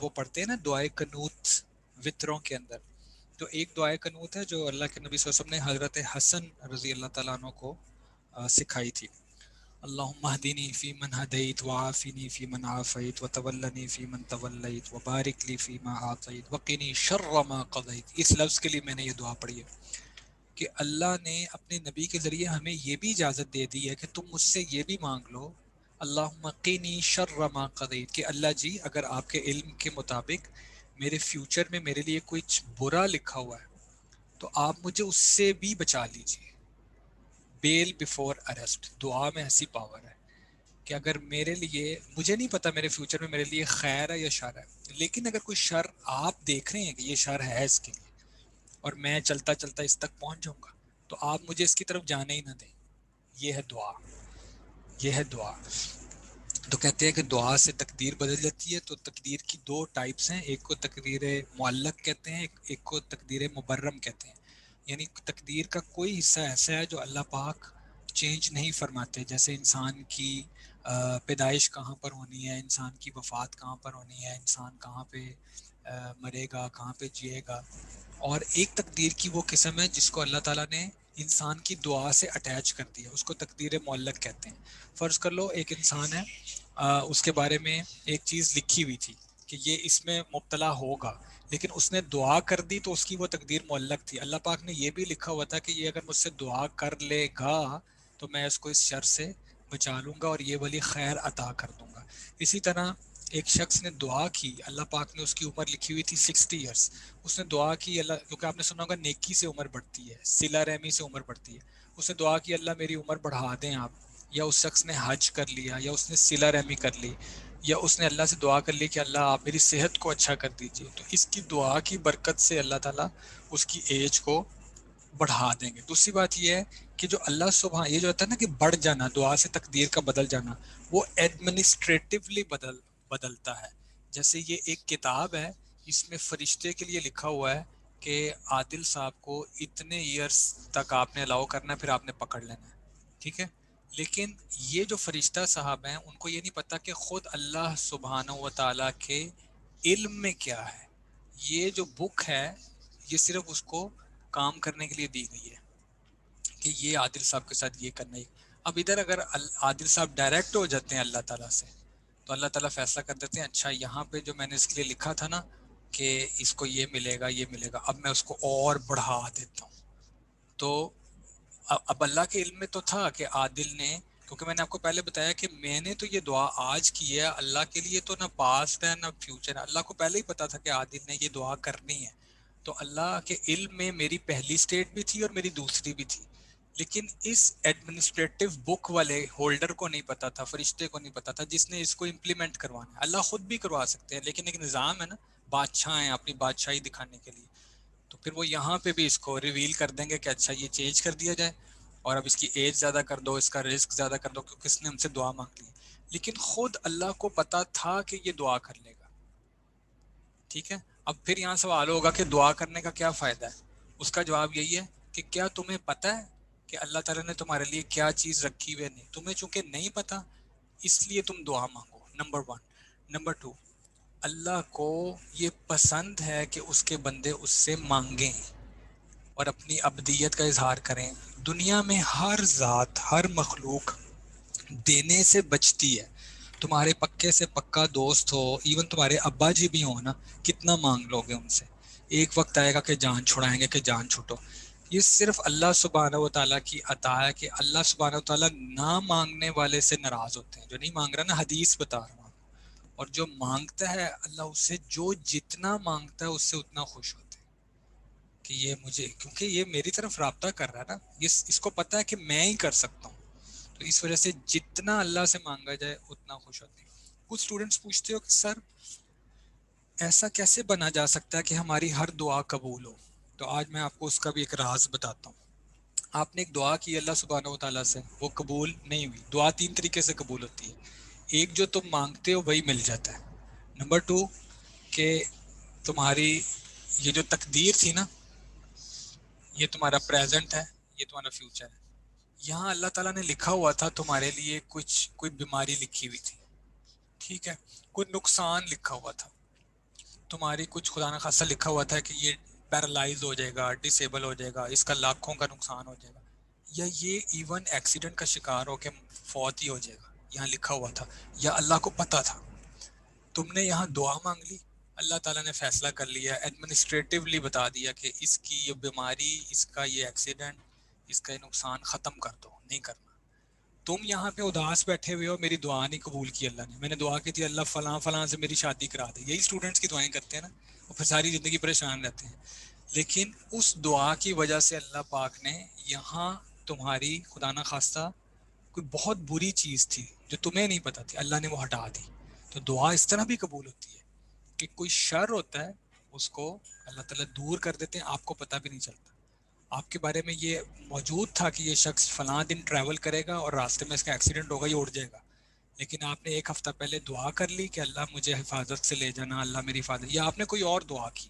وہ پڑھتے ہیں نا دعائے قنوت وطروں کے اندر، تو ایک دعائے قنوت ہے جو اللہ کے نبی صلی اللہ علیہ وسلم نے حضرت حسن رضی اللہ تعالیٰ عنہ کو سکھائی تھی. اللہم اہدنی فی من ہدیت وعافنی فی من عافیت وتولنی فی من تولیت وبارک لی فی ما اعطیت وقنی شر ما قضیت. اس لفظ کے لیے میں نے یہ دعا پڑھی ہے کہ اللہ نے اپنے نبی کے ذریعے ہمیں یہ بھی اجازت دے دی ہے کہ تم مجھ سے یہ بھی مانگ لو اللہم قنی شر ما قضیت، کہ اللہ جی اگر آپ کے علم کے مطابق میرے فیوچر میں میرے لیے کچھ برا لکھا ہوا ہے تو آپ مجھے اس سے بھی بچا لیجیے. بیل بیفور اریسٹ، دعا میں ایسی پاور ہے کہ اگر میرے لیے، مجھے نہیں پتا میرے فیوچر میں میرے لیے خیر ہے یا شر ہے، لیکن اگر کوئی شر آپ دیکھ رہے ہیں کہ یہ شر ہے اس کے لیے اور میں چلتا چلتا اس تک پہنچ جاؤں گا تو آپ مجھے اس کی طرف جانے ہی نہ دیں. یہ ہے دعا، یہ ہے دعا. تو کہتے ہیں کہ دعا سے تقدیر بدل جاتی ہے. تو تقدیر کی دو ٹائپس ہیں، ایک کو تقدیر معلق کہتے ہیں، ایک کو تقدیر مبرم کہتے ہیں. یعنی تقدیر کا کوئی حصہ ایسا ہے جو اللہ پاک چینج نہیں فرماتے، جیسے انسان کی پیدائش کہاں پر ہونی ہے، انسان کی وفات کہاں پر ہونی ہے، انسان کہاں پہ مرے گا، کہاں پہ جیے گا. اور ایک تقدیر کی وہ قسم ہے جس کو اللہ تعالیٰ نے انسان کی دعا سے اٹیچ کر دیا، اس کو تقدیر معلق کہتے ہیں. فرض کر لو ایک انسان ہے، اس کے بارے میں ایک چیز لکھی ہوئی تھی کہ یہ اس میں مبتلا ہوگا، لیکن اس نے دعا کر دی تو اس کی وہ تقدیر معلق تھی. اللہ پاک نے یہ بھی لکھا ہوا تھا کہ یہ اگر مجھ سے دعا کر لے گا تو میں اس کو اس شر سے بچا لوں گا اور یہ والی خیر عطا کر دوں گا. اسی طرح ایک شخص نے دعا کی، اللہ پاک نے اس کی عمر لکھی ہوئی تھی 60 ایئرس، اس نے دعا کی اللہ، کیونکہ آپ نے سنا ہوگا نیکی سے عمر بڑھتی ہے، صلہ رحمی سے عمر بڑھتی ہے. اس نے دعا کی اللہ میری عمر بڑھا دیں آپ، یا اس شخص نے حج کر لیا، یا اس نے صلہ رحمی کر لی، یا اس نے اللہ سے دعا کر لی کہ اللہ آپ میری صحت کو اچھا کر دیجیے، تو اس کی دعا کی برکت سے اللہ تعالیٰ اس کی ایج کو بڑھا دیں گے. دوسری بات یہ ہے کہ جو اللہ سبحانہ، یہ جو ہوتا ہے نا کہ بڑھ جانا، دعا سے تقدیر کا بدل جانا، وہ ایڈمنسٹریٹولی بدلتا ہے. جیسے یہ ایک کتاب ہے، اس میں فرشتے کے لیے لکھا ہوا ہے کہ عادل صاحب کو اتنے ایئرس تک آپ نے الاؤ کرنا ہے، پھر آپ نے پکڑ لینا ہے، ٹھیک ہے. لیکن یہ جو فرشتہ صاحب ہیں ان کو یہ نہیں پتا کہ خود اللہ سبحانہ و تعالیٰ کے علم میں کیا ہے. یہ جو بک ہے یہ صرف اس کو کام کرنے کے لیے دی گئی ہے کہ یہ عادل صاحب کے ساتھ یہ کرنا ہے. اب ادھر اگر عادل صاحب ڈائریکٹ ہو جاتے ہیں اللہ تعالیٰ سے تو اللہ تعالیٰ فیصلہ کر دیتے ہیں اچھا یہاں پہ جو میں نے اس کے لیے لکھا تھا نا کہ اس کو یہ ملے گا یہ ملے گا، اب میں اس کو اور بڑھا دیتا ہوں. تو اب اللہ کے علم میں تو تھا کہ عادل نے، کیونکہ میں نے آپ کو پہلے بتایا کہ میں نے تو یہ دعا آج کی ہے، اللہ کے لیے تو نہ پاسٹ ہے نہ فیوچر ہے، اللہ کو پہلے ہی پتا تھا کہ عادل نے یہ دعا کرنی ہے. تو اللہ کے علم میں میری پہلی سٹیٹ بھی تھی اور میری دوسری بھی تھی، لیکن اس ایڈمنسٹریٹو بک والے ہولڈر کو نہیں پتا تھا، فرشتے کو نہیں پتا تھا جس نے اس کو امپلیمنٹ کروانا ہے. اللہ خود بھی کروا سکتے ہیں لیکن ایک نظام ہے نا، بادشاہ ہیں اپنی بادشاہی دکھانے کے لیے، تو پھر وہ یہاں پہ بھی اس کو ریویل کر دیں گے کہ اچھا یہ چینج کر دیا جائے اور اب اس کی ایج زیادہ کر دو، اس کا رزق زیادہ کر دو کیونکہ اس نے ہم سے دعا مانگ لی. لیکن خود اللہ کو پتا تھا کہ یہ دعا کر لے گا، ٹھیک ہے. اب پھر یہاں سوال ہوگا کہ دعا کرنے کا کیا فائدہ ہے. اس کا جواب یہی ہے کہ کیا تمہیں پتہ ہے کہ اللہ تعالیٰ نے تمہارے لیے کیا چیز رکھی ہوئی ہے؟ نہیں، تمہیں چونکہ نہیں پتا اس لیے تم دعا مانگو، نمبر 1. نمبر 2، اللہ کو یہ پسند ہے کہ اس کے بندے اس سے مانگیں اور اپنی ابدیت کا اظہار کریں. دنیا میں ہر ذات، ہر مخلوق دینے سے بچتی ہے. تمہارے پکے سے پکا دوست ہو، ایون تمہارے ابا جی بھی ہوں نا، کتنا مانگ لو گے ان سے؟ ایک وقت آئے گا کہ جان چھڑائیں گے کہ جان چھوٹو. یہ صرف اللہ سبحانہ و تعالیٰ کی عطا ہے کہ اللہ سبحانہ و تعالیٰ نہ مانگنے والے سے ناراض ہوتے ہیں. جو نہیں مانگ رہا نا، حدیث بتا رہا ہوں، اور جو مانگتا ہے اللہ اس سے جو جتنا مانگتا ہے اس سے اتنا خوش ہوتا ہے کہ یہ مجھے، کیونکہ یہ میری طرف رابطہ کر رہا ہے نا، اس کو پتا ہے کہ میں ہی کر سکتا ہوں، تو اس وجہ سے جتنا اللہ سے مانگا جائے اتنا خوش ہوتے ہیں. کچھ اسٹوڈنٹس پوچھتے ہو کہ سر ایسا کیسے بنا جا سکتا ہے کہ ہماری ہر دعا قبول ہو؟ تو آج میں آپ کو اس کا بھی ایک راز بتاتا ہوں. آپ نے ایک دعا کی اللہ سبحانہ و تعالیٰ سے، وہ قبول نہیں ہوئی. دعا تین طریقے سے قبول ہوتی ہے. ایک، جو تم مانگتے ہو وہی مل جاتا ہے. نمبر ٹو، کہ تمہاری یہ جو تقدیر تھی نا، یہ تمہارا پریزنٹ ہے، یہ تمہارا فیوچر ہے. یہاں اللہ تعالیٰ نے لکھا ہوا تھا تمہارے لیے کوئی بیماری لکھی ہوئی تھی، ٹھیک ہے، کوئی نقصان لکھا ہوا تھا تمہاری، کچھ خدا نخواستہ لکھا ہوا تھا کہ یہ پیرالائز ہو جائے گا، ڈسیبل ہو جائے گا، اس کا لاکھوں کا نقصان ہو جائے گا، یا یہ ایون ایکسیڈنٹ کا شکار ہو کے فوت ہی ہو جائے گا. یہاں لکھا ہوا تھا یا اللہ کو پتا تھا. تم نے یہاں دعا مانگ لی، اللہ تعالیٰ نے فیصلہ کر لیا، ایڈمنسٹریٹولی بتا دیا کہ اس کی یہ بیماری، اس کا یہ ایکسیڈنٹ، اس کا یہ نقصان ختم کر دو، نہیں کرنا. تم یہاں پہ اداس بیٹھے ہوئے ہو، میری دعا نہیں قبول کی اللہ نے. میں نے دعا کی تھی اللہ فلاں فلاں سے میری شادی کرا دے. یہی اسٹوڈنٹس کی دعائیں کرتے ہیں نا، وہ پھر ساری زندگی پریشان رہتے ہیں. لیکن اس دعا کی وجہ سے اللہ پاک نے یہاں تمہاری خدا نہ خواستہ کوئی بہت بری چیز تھی جو تمہیں نہیں پتا تھی، اللہ نے وہ ہٹا دی. تو دعا اس طرح بھی قبول ہوتی ہے کہ کوئی شر ہوتا ہے اس کو اللہ تعالیٰ دور کر دیتے ہیں، آپ کو پتہ بھی نہیں چلتا. آپ کے بارے میں یہ موجود تھا کہ یہ شخص فلاں دن ٹریول کرے گا اور راستے میں اس کا ایکسیڈنٹ ہوگا، یہ اڑ جائے گا، لیکن آپ نے ایک ہفتہ پہلے دعا کر لی کہ اللہ مجھے حفاظت سے لے جانا، اللہ میری حفاظت، یا آپ نے کوئی اور دعا کی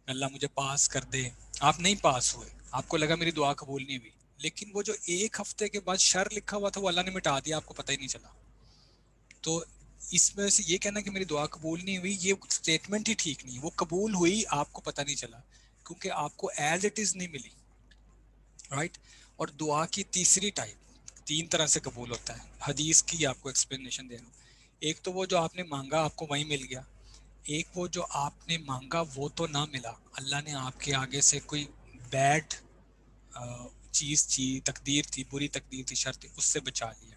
اللہ مجھے پاس کر دے، آپ نہیں پاس ہوئے، آپ کو لگا میری دعا قبول نہیں ہوئی، لیکن وہ جو ایک ہفتے کے بعد شر لکھا ہوا تھا وہ اللہ نے مٹا دیا، آپ کو پتہ ہی نہیں چلا. تو اس میں سے یہ کہنا کہ میری دعا قبول نہیں ہوئی، یہ اسٹیٹمنٹ ہی ٹھیک نہیں ہے. وہ قبول ہوئی، آپ کو پتہ نہیں چلا کیونکہ آپ کو ایز اٹ از نہیں ملی، رائٹ. اور دعا کی تیسری ٹائپ، تین طرح سے قبول ہوتا ہے، حدیث کی آپ کو ایکسپلینیشن دے رہا ہوں. ایک تو وہ جو آپ نے مانگا آپ کو وہیں مل گیا. ایک وہ جو آپ نے مانگا وہ تو نہ ملا، اللہ نے آپ کے آگے سے کوئی بیڈ چیز تھی، تقدیر تھی، بری تقدیر تھی، شرط تھی، اس سے بچا لیا.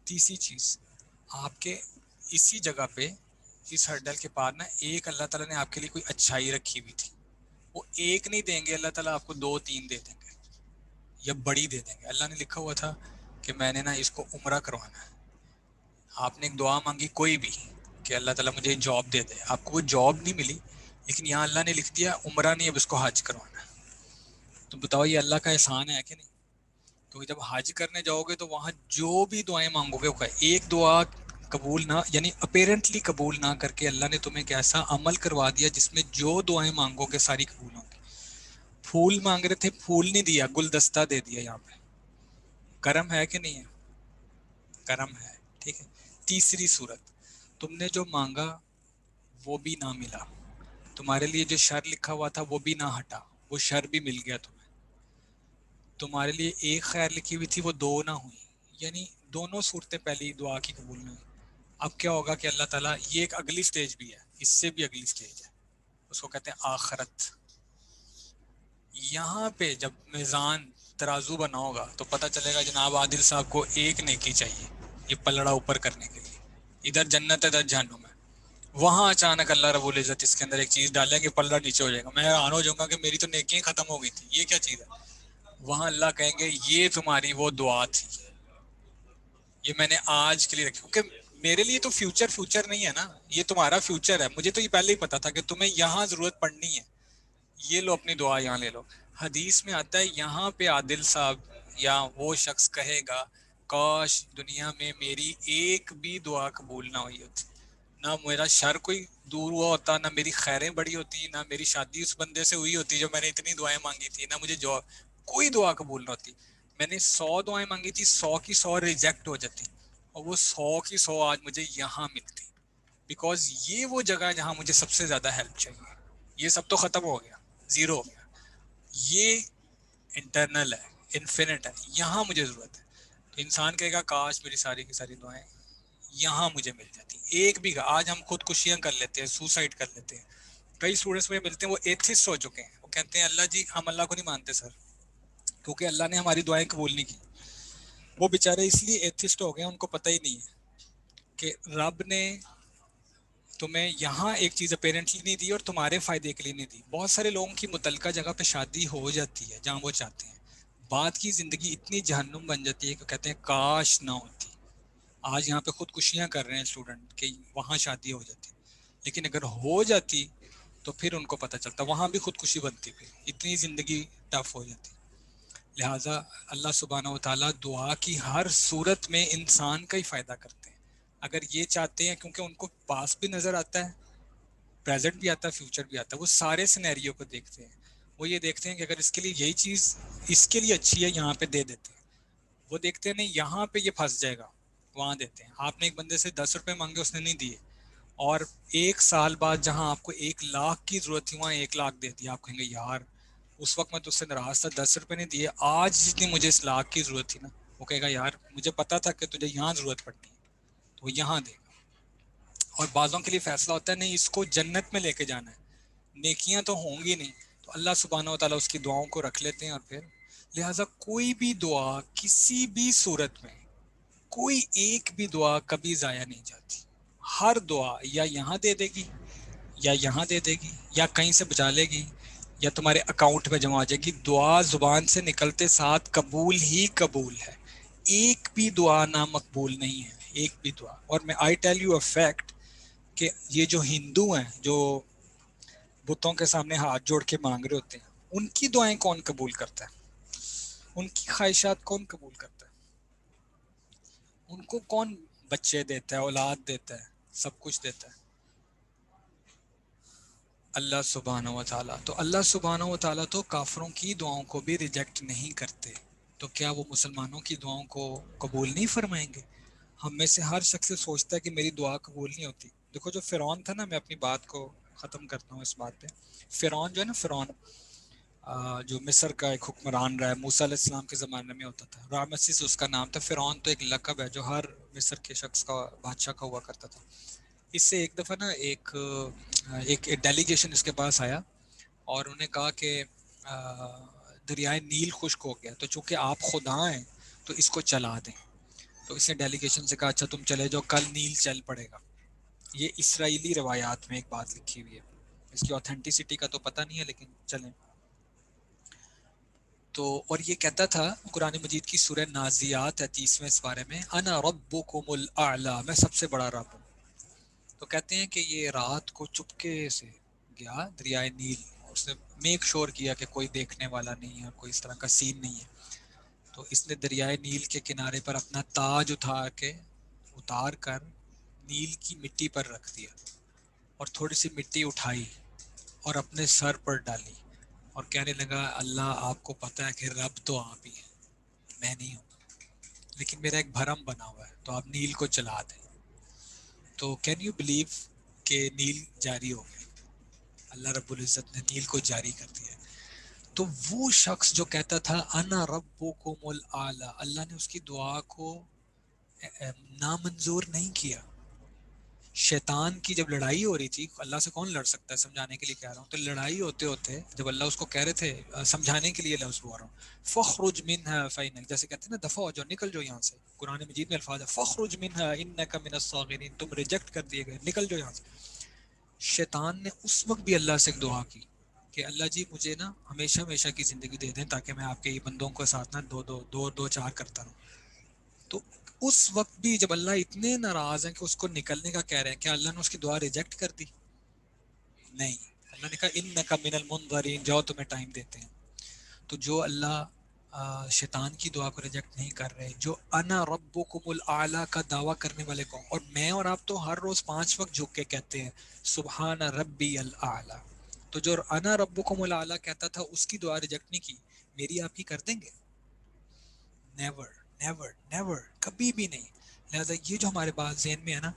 تیسری چیز، آپ کے اسی جگہ پہ اس ہرڈل کے پار نا ایک اللہ تعالیٰ نے آپ کے لیے کوئی اچھائی رکھی ہوئی تھی. وہ ایک نہیں دیں گے اللہ تعالیٰ، آپ کو دو تین دے دیں گے یا بڑی دے دیں گے. اللہ نے لکھا ہوا تھا کہ میں نے نا اس کو عمرہ کروانا ہے. آپ نے ایک دعا مانگی کوئی بھی کہ اللہ تعالیٰ مجھے جاب دے دے، آپ کو وہ جاب نہیں ملی، لیکن یہاں اللہ نے لکھ دیا عمرہ نہیں، اب اس کو حج کروانا ہے. تو بتاؤ یہ اللہ کا احسان ہے کہ نہیں؟ کیونکہ جب حج کرنے جاؤ گے تو وہاں جو بھی دعائیں مانگو گے وہ ایک دعا قبول نہ، یعنی اپیرنٹلی قبول نہ کر کے اللہ نے تمہیں ایک ایسا عمل کروا دیا جس میں جو دعائیں مانگو گے ساری قبول ہوں گی. پھول مانگ رہے تھے، پھول نہیں دیا، گلدستہ دے دیا. یہاں پہ کرم ہے کہ نہیں ہے؟ کرم ہے، ٹھیک ہے. تیسری صورت، تم نے جو مانگا وہ بھی نہ ملا، تمہارے لیے جو شر لکھا ہوا تھا وہ بھی نہ ہٹا، وہ شر بھی مل گیا تمہیں. تمہارے لیے ایک خیر لکھی ہوئی تھی وہ دو نہ ہوئی، یعنی دونوں صورتیں پہلی دعا کی قبول نہیں ہوئی. اب کیا ہوگا کہ اللہ تعالیٰ، یہ ایک اگلی سٹیج بھی ہے، اس سے بھی اگلی سٹیج ہے، اس کو کہتے ہیں آخرت. یہاں پہ جب میزان ترازو بنا ہوگا تو پتہ چلے گا جناب عادل صاحب کو ایک نیکی چاہیے یہ پلڑا اوپر کرنے کے لیے، ادھر جنت ادھر جہنم ہے. وہاں اچانک اللہ رب العزت اس کے اندر ایک چیز ڈالے کہ پلڑا نیچے ہو جائے گا. میں حیران ہو جاؤں گا کہ میری تو نیکیاں ختم ہو گئی تھی، یہ کیا چیز ہے. وہاں اللہ کہیں گے یہ تمہاری وہ دعا تھی، یہ میں نے آج کے لیے رکھی، کیونکہ میرے لیے تو فیوچر نہیں ہے نا، یہ تمہارا فیوچر ہے. مجھے تو یہ پہلے ہی پتا تھا کہ تمہیں یہاں ضرورت پڑنی ہے، یہ لو اپنی دعا یہاں لے لو. حدیث میں آتا ہے یہاں پہ عادل صاحب یا وہ شخص کہے گا کاش دنیا میں میری ایک بھی دعا قبول نہ ہوئی ہوتی، نہ میرا شر کوئی دور ہوا ہوتا، نہ میری خیریں بڑی ہوتی، نہ میری شادی اس بندے سے ہوئی ہوتی جو میں نے اتنی دعائیں مانگی تھی، نہ مجھے جو کوئی دعا قبول نہ ہوتی. میں نے 100 دعائیں مانگی تھی، 100 کی 100 ریجیکٹ ہو جاتی، اور وہ 100 کی 100 آج مجھے یہاں ملتی، بیکاز یہ وہ جگہ ہے جہاں مجھے سب سے زیادہ ہیلپ چاہیے. یہ سب تو ختم ہو گیا، زیرو ہو گیا، یہ انٹرنل ہے، انفینٹ ہے، یہاں مجھے ضرورت ہے. تو انسان کہے گا کاش میری ساری کی ساری دعائیں یہاں مجھے مل جاتی ایک بھی. آج ہم خود کشیاں کر لیتے ہیں، سوسائڈ کر لیتے ہیں، کئی اسٹوڈنٹس مجھے ملتے ہیں وہ ایتھسٹ ہو چکے ہیں, وہ کہتے ہیں اللہ جی ہم اللہ کو نہیں مانتے سر, کیونکہ اللہ نے ہماری دعائیں قبول نہیں کی. وہ بیچارے اس لیے ایتھسٹ ہو گئے ہیں, ان کو پتہ ہی نہیں ہے کہ رب نے تمہیں یہاں ایک چیز اپیرنٹلی نہیں دی اور تمہارے فائدے کے لیے نہیں دی. بہت سارے لوگوں کی متعلقہ جگہ پہ شادی ہو جاتی ہے جہاں وہ چاہتے ہیں, بعد کی زندگی اتنی جہنم بن جاتی ہے کہ کہتے ہیں کاش نہ ہوتی. آج یہاں پہ خودکشیاں کر رہے ہیں اسٹوڈنٹ کہ وہاں شادی ہو جاتی, لیکن اگر ہو جاتی تو پھر ان کو پتہ چلتا وہاں بھی خودکشی بنتی, پھر اتنی زندگی ٹف ہو جاتی. لہٰذا اللہ سبحانہ و تعالیٰ دعا کی ہر صورت میں انسان کا ہی فائدہ کرتے ہیں. اگر یہ چاہتے ہیں, کیونکہ ان کو پاس بھی نظر آتا ہے, پریزنٹ بھی آتا ہے, فیوچر بھی آتا ہے, وہ سارے سینیریو کو دیکھتے ہیں. وہ یہ دیکھتے ہیں کہ اگر اس کے لیے یہی چیز اس کے لیے اچھی ہے یہاں پہ دے دیتے ہیں. وہ دیکھتے ہیں نہیں یہاں پہ یہ پھنس جائے گا, وہاں دیتے ہیں. آپ نے ایک بندے سے 10 روپے مانگے, اس نے نہیں دیے, اور 1 سال بعد جہاں آپ کو 1 لاکھ کی ضرورت تھی وہاں 1 لاکھ دے دیا. آپ کہیں گے یار اس وقت میں تو اس سے ناراض تھا, 10 روپے نہیں دیے, آج جتنی مجھے اس لاکھ کی ضرورت تھی نا, وہ کہے گا یار مجھے پتا تھا کہ تجھے یہاں ضرورت پڑنی ہے, تو وہ یہاں دے گا. اور بعضوں کے لیے فیصلہ ہوتا ہے نہیں اس کو جنت میں لے کے جانا ہے, نیکیاں تو ہوں گی نہیں, تو اللہ سبحانہ و تعالیٰ اس کی دعاؤں کو رکھ لیتے ہیں. اور پھر لہٰذا کوئی بھی دعا کسی بھی صورت میں, کوئی ایک بھی دعا کبھی ضائع نہیں جاتی. ہر دعا یا یہاں دے دے گی, یا یہاں دے دے گی, یا کہیں سے بچا لے گی, یا تمہارے اکاؤنٹ میں جمع ہو جائے گی. دعا زبان سے نکلتے ساتھ قبول ہی قبول ہے, ایک بھی دعا نامقبول نہیں ہے, ایک بھی دعا. اور میں I tell you a fact کہ یہ جو ہندو ہیں جو بتوں کے سامنے ہاتھ جوڑ کے مانگ رہے ہوتے ہیں, ان کی دعائیں کون قبول کرتا ہے؟ ان کی خواہشات کون قبول کرتا ہے؟ ان کو کون بچے دیتا ہے, اولاد دیتا ہے, سب کچھ دیتا ہے؟ اللہ سبحانہ و تعالیٰ. تو اللہ سبحانہ و تعالیٰ تو کافروں کی دعاؤں کو بھی ریجیکٹ نہیں کرتے, تو کیا وہ مسلمانوں کی دعاؤں کو قبول نہیں فرمائیں گے؟ ہم میں سے ہر شخص سوچتا ہے کہ میری دعا قبول نہیں ہوتی. دیکھو جو فرعون تھا نا, میں اپنی بات کو ختم کرتا ہوں اس بات پہ. فرعون جو ہے نا, فرعون جو مصر کا ایک حکمران رہا ہے, موسیٰ علیہ السلام کے زمانے میں ہوتا تھا, رامسیس اس کا نام تھا. فرعون تو ایک لقب ہے جو ہر مصر کے شخص کا بادشاہ کا ہوا کرتا تھا. اس سے ایک دفعہ نا ایک ڈیلیگیشن اس کے پاس آیا, اور انہوں نے کہا کہ دریائے نیل خشک ہو گیا, تو چونکہ آپ خدا ہیں تو اس کو چلا دیں. تو اس نے ڈیلیگیشن سے کہا اچھا تم چلے جاؤ, کل نیل چل پڑے گا. یہ اسرائیلی روایات میں ایک بات لکھی ہوئی ہے, اس کی اوتھینٹسٹی کا تو پتہ نہیں ہے, لیکن چلیں. تو اور یہ کہتا تھا, قرآن مجید کی سورہ نازیات ہے 30ویں اس بارے میں, انا ربکم الاعلی, میں سب سے بڑا رب ہوں. تو کہتے ہیں کہ یہ رات کو چپکے سے گیا دریائے نیل, اور اس نے میک شور کیا کہ کوئی دیکھنے والا نہیں ہے, کوئی اس طرح کا سین نہیں ہے. تو اس نے دریائے نیل کے کنارے پر اپنا تاج اتار کر نیل کی مٹی پر رکھ دیا, اور تھوڑی سی مٹی اٹھائی اور اپنے سر پر ڈالی, اور کہنے لگا اللہ آپ کو پتہ ہے کہ رب تو آپ ہی ہے, میں نہیں ہوں, لیکن میرا ایک بھرم بنا ہوا ہے, تو آپ نیل کو چلا دیں. تو کین یو بلیو کہ نیل جاری ہو گیا, اللہ رب العزت نے نیل کو جاری کر دیا. تو وہ شخص جو کہتا تھا انا ربکم الاعلی, اللہ نے اس کی دعا کو نامنظور نہیں کیا. شیطان کی جب لڑائی ہو رہی تھی, اللہ سے کون لڑ سکتا ہے, سمجھانے کے لیے کہہ رہا ہوں, تو لڑائی ہوتے ہوتے جب اللہ اس کو کہہ رہے تھے سمجھانے کے لیے لفظ بول رہا ہوں, فخرج منها فإنک, جیسے کہتے ہیں نا دفع ہو جاؤ, نکل جاؤ یہاں سے. قرآن مجید میں الفاظ ہے فخرج منها انک من الصاغرین, تم ریجیکٹ کر دیے گئے, نکل جاؤ یہاں سے. شیطان نے اس وقت بھی اللہ سے ایک دعا کی کہ اللہ جی مجھے نا ہمیشہ ہمیشہ کی زندگی دے دیں, تاکہ میں آپ کے یہ بندوں کے ساتھ نا دو چار کرتا رہوں. تو اس وقت بھی جب اللہ اتنے ناراض ہیں کہ اس کو نکلنے کا کہہ رہے ہیں, کیا اللہ نے اس کی دعا ریجیکٹ کر دی؟ نہیں. اللہ نے کہا انک من المنظرین, جاؤ تمہیں ٹائم دیتے ہیں. تو جو اللہ شیطان کی دعا کو ریجیکٹ نہیں کر رہے, جو انا ربکم الاعلی کا دعویٰ کرنے والے کو, اور میں اور آپ تو ہر روز 5 وقت جھک کے کہتے ہیں سبحان ربی الاعلی, تو جو انا ربکم الاعلی کہتا تھا اس کی دعا ریجیکٹ نہیں کی, میری آپ کی کر دیں گے؟ نیور نیور نیور, کبھی بھی نہیں. لہٰذا یہ جو ہمارے بات ذہن میں ہے نا,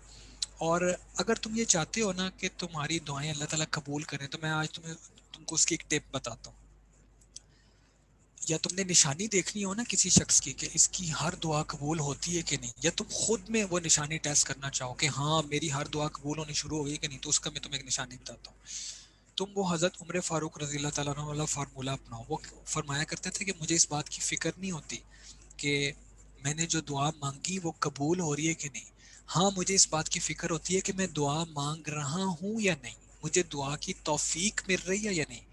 اور اگر تم یہ چاہتے ہو نا کہ تمہاری دعائیں اللہ تعالیٰ قبول کریں, تو میں آج تم کو اس کی ایک ٹپ بتاتا ہوں. یا تم نے نشانی دیکھنی ہو نا کسی شخص کی کہ اس کی ہر دعا قبول ہوتی ہے کہ نہیں, یا تم خود میں وہ نشانی ٹیسٹ کرنا چاہو کہ ہاں میری ہر دعا قبول ہونی شروع ہو گئی کہ نہیں, تو اس کا میں تمہیں ایک نشانی بتاتا ہوں. تم وہ حضرت عمر فاروق رضی اللہ تعالیٰ عنہ والا فارمولہ اپناؤ. وہ فرمایا کرتے تھے کہ مجھے اس بات کی فکر نہیں ہوتی کہ میں نے جو دعا مانگی وہ قبول ہو رہی ہے کہ نہیں. ہاں مجھے اس بات کی فکر ہوتی ہے کہ میں دعا مانگ رہا ہوں یا نہیں, مجھے دعا کی توفیق مل رہی ہے یا نہیں.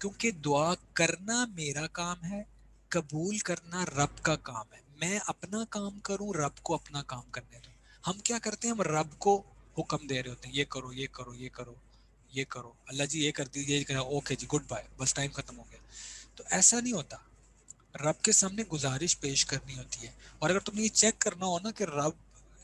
کیونکہ دعا کرنا میرا کام ہے, قبول کرنا رب کا کام ہے. میں اپنا کام کروں, رب کو اپنا کام کرنے دوں. ہم کیا کرتے ہیں, ہم رب کو حکم دے رہے ہوتے ہیں, یہ کرو یہ کرو یہ کرو یہ کرو, اللہ جی یہ کر دیجیے, یہ کرا, اوکے جی گڈ بائے, بس ٹائم ختم ہو گیا. تو ایسا نہیں ہوتا, رب کے سامنے گزارش پیش کرنی ہوتی ہے. اور اگر تم نے یہ چیک کرنا ہو نا کہ رب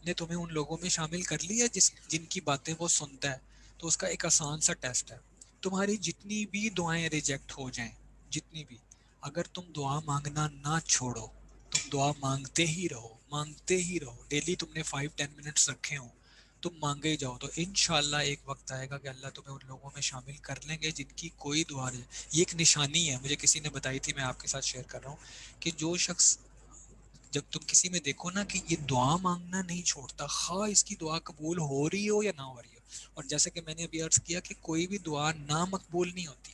نے تمہیں ان لوگوں میں شامل کر لیا جن کی باتیں وہ سنتا ہے, تو اس کا ایک آسان سا ٹیسٹ ہے. تمہاری جتنی بھی دعائیں ریجیکٹ ہو جائیں, جتنی بھی, اگر تم دعا مانگنا نہ چھوڑو, تم دعا مانگتے ہی رہو, مانگتے ہی رہو, ڈیلی تم نے 5-10 منٹس رکھے ہوں, تم مانگے ہی جاؤ, تو انشاءاللہ ایک وقت آئے گا کہ اللہ تمہیں ان لوگوں میں شامل کر لیں گے جن کی کوئی دعا نہیں. یہ ایک نشانی ہے, مجھے کسی نے بتائی تھی, میں آپ کے ساتھ شیئر کر رہا ہوں, کہ جو شخص, جب تم کسی میں دیکھو نا کہ یہ دعا مانگنا نہیں چھوڑتا, خواہ اس کی دعا قبول ہو رہی ہو یا نہ ہو رہی ہو. اور جیسے کہ میں نے ابھی عرض کیا کہ کوئی بھی دعا نا مقبول نہیں ہوتی.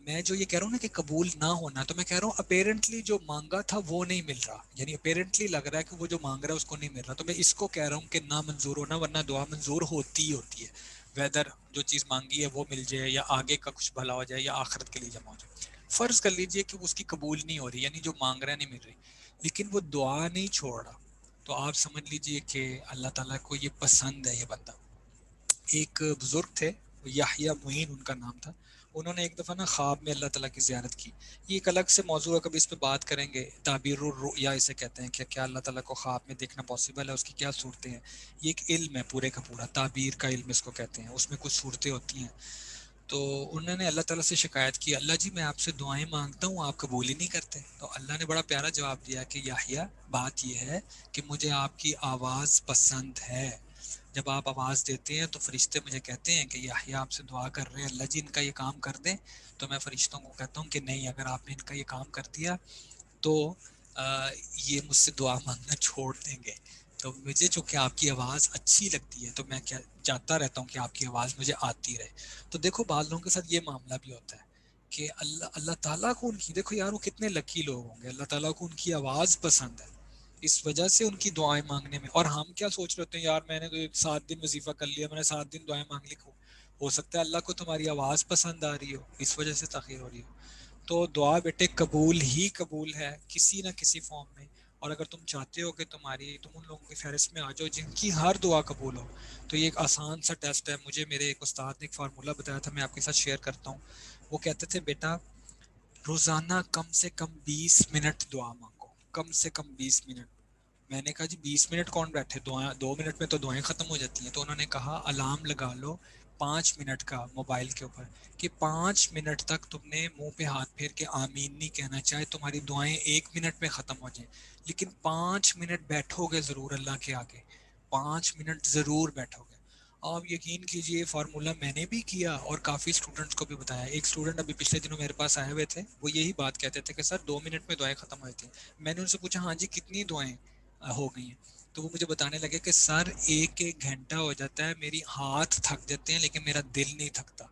میں جو یہ کہہ رہا ہوں نا کہ قبول نہ ہونا, تو میں کہہ رہا ہوں اپیرنٹلی جو مانگا تھا وہ نہیں مل رہا, یعنی اپیرنٹلی لگ رہا ہے کہ وہ جو مانگ رہا ہے اس کو نہیں مل رہا, تو میں اس کو کہہ رہا ہوں کہ نہ منظور ہونا, ورنہ دعا منظور ہوتی ہی ہوتی ہے. ویدر جو چیز مانگی ہے وہ مل جائے, یا آگے کا کچھ بھلا ہو جائے, یا آخرت کے لیے جمع ہو جائے. فرض کر لیجئے کہ اس کی قبول نہیں ہو رہی, یعنی جو مانگ رہا ہے نہیں مل رہی, لیکن وہ دعا نہیں چھوڑ رہا, تو آپ سمجھ لیجئے کہ اللہ تعالیٰ کو یہ پسند ہے یہ بندہ. ایک بزرگ تھے, یحییٰ معین ان کا نام تھا, انہوں نے ایک دفعہ نا خواب میں اللہ تعالیٰ کی زیارت کی. یہ ایک الگ سے موضوع ہے, کبھی اس پہ بات کریں گے. تعبیر الرؤیا اسے کہتے ہیں, کہ کیا اللہ تعالیٰ کو خواب میں دیکھنا پاسبل ہے, اس کی کیا صورتیں ہیں. یہ ایک علم ہے پورے کا پورا, تعبیر کا علم اس کو کہتے ہیں, اس میں کچھ صورتیں ہوتی ہیں. تو انہوں نے اللہ تعالیٰ سے شکایت کی, اللہ جی میں آپ سے دعائیں مانگتا ہوں, آپ قبول ہی نہیں کرتے. تو اللہ نے بڑا پیارا جواب دیا کہ یحییٰ بات یہ ہے کہ مجھے آپ کی آواز پسند ہے. جب آپ آواز دیتے ہیں تو فرشتے مجھے کہتے ہیں کہ یحییٰ آپ سے دعا کر رہے ہیں, اللہ جی ان کا یہ کام کر دیں. تو میں فرشتوں کو کہتا ہوں کہ نہیں, اگر آپ نے ان کا یہ کام کر دیا تو یہ مجھ سے دعا مانگنا چھوڑ دیں گے. تو مجھے چونکہ آپ کی آواز اچھی لگتی ہے, تو میں کیا چاہتا رہتا ہوں کہ آپ کی آواز مجھے آتی رہے. تو دیکھو بعض لوگوں کے ساتھ یہ معاملہ بھی ہوتا ہے کہ اللہ تعالیٰ کو ان کی, دیکھو یار وہ کتنے لکی لوگ ہوں گے, اللہ تعالیٰ کو ان کی آواز پسند ہے, اس وجہ سے ان کی دعائیں مانگنے میں. اور ہم کیا سوچ رہے ہوتے ہیں, یار میں نے تو 7 دن وظیفہ کر لیا, میں نے 7 دن دعائیں مانگ لی, ہو سکتا ہے اللہ کو تمہاری آواز پسند آ رہی ہو, اس وجہ سے تاخیر ہو رہی ہو. تو دعا بیٹے قبول ہی قبول ہے کسی نہ کسی فارم میں. اور اگر تم چاہتے ہو کہ تم ان لوگوں کی فہرست میں آ جاؤ جن کی ہر دعا قبول ہو, تو یہ ایک آسان سا ٹیسٹ ہے. مجھے میرے ایک استاد نے ایک فارمولہ بتایا تھا, میں آپ کے ساتھ شیئر کرتا ہوں. وہ کہتے تھے بیٹا روزانہ کم سے کم 20 منٹ دعا مانگو, کم سے کم 20 منٹ. میں نے کہا جی 20 منٹ کون بیٹھے, 2 منٹ میں تو دعائیں ختم ہو جاتی ہیں. تو انہوں نے کہا الارم لگا لو 5 منٹ کا موبائل کے اوپر, کہ 5 منٹ تک تم نے منہ پہ ہاتھ پھیر کے آمین نہیں کہنا, چاہے تمہاری دعائیں 1 منٹ میں ختم ہو جائیں, لیکن 5 منٹ بیٹھو گے ضرور اللہ کے آگے, 5 منٹ ضرور بیٹھو گے. آپ یقین کیجئے فارمولہ میں نے بھی کیا اور کافی اسٹوڈنٹس کو بھی بتایا. ایک اسٹوڈنٹ ابھی پچھلے دنوں میرے پاس آئے ہوئے تھے, وہ یہی بات کہتے تھے کہ سر 2 منٹ میں دعائیں ختم ہوئی تھیں. میں نے ان سے پوچھا ہاں جی کتنی دعائیں ہو گئی ہیں, تو وہ مجھے بتانے لگے کہ سر 1 گھنٹہ ہو جاتا ہے, میری ہاتھ تھک جاتے ہیں لیکن میرا دل نہیں تھکتا.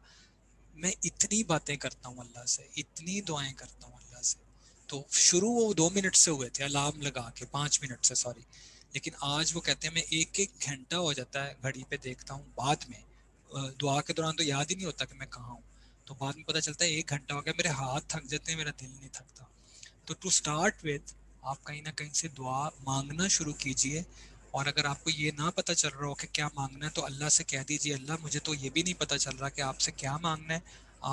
میں اتنی باتیں کرتا ہوں اللہ سے, اتنی دعائیں کرتا ہوں اللہ سے. تو شروع وہ 2 منٹ سے ہوئے تھے, الارم لگا کے 5 منٹ سے, سوری, لیکن آج وہ کہتے ہیں میں 1 گھنٹہ ہو جاتا ہے گھڑی پہ دیکھتا ہوں. بعد میں دعا کے دوران تو یاد ہی نہیں ہوتا کہ میں کہاں ہوں, تو بعد میں پتہ چلتا ہے 1 گھنٹہ ہو گیا, میرے ہاتھ تھک جاتے ہیں, میرا دل نہیں تھکتا. تو ٹو اسٹارٹ وتھ آپ کہیں نہ کہیں سے دعا مانگنا شروع کیجئے. اور اگر آپ کو یہ نہ پتہ چل رہا ہو کہ کیا مانگنا ہے, تو اللہ سے کہہ دیجئے اللہ مجھے تو یہ بھی نہیں پتہ چل رہا کہ آپ سے کیا مانگنا ہے,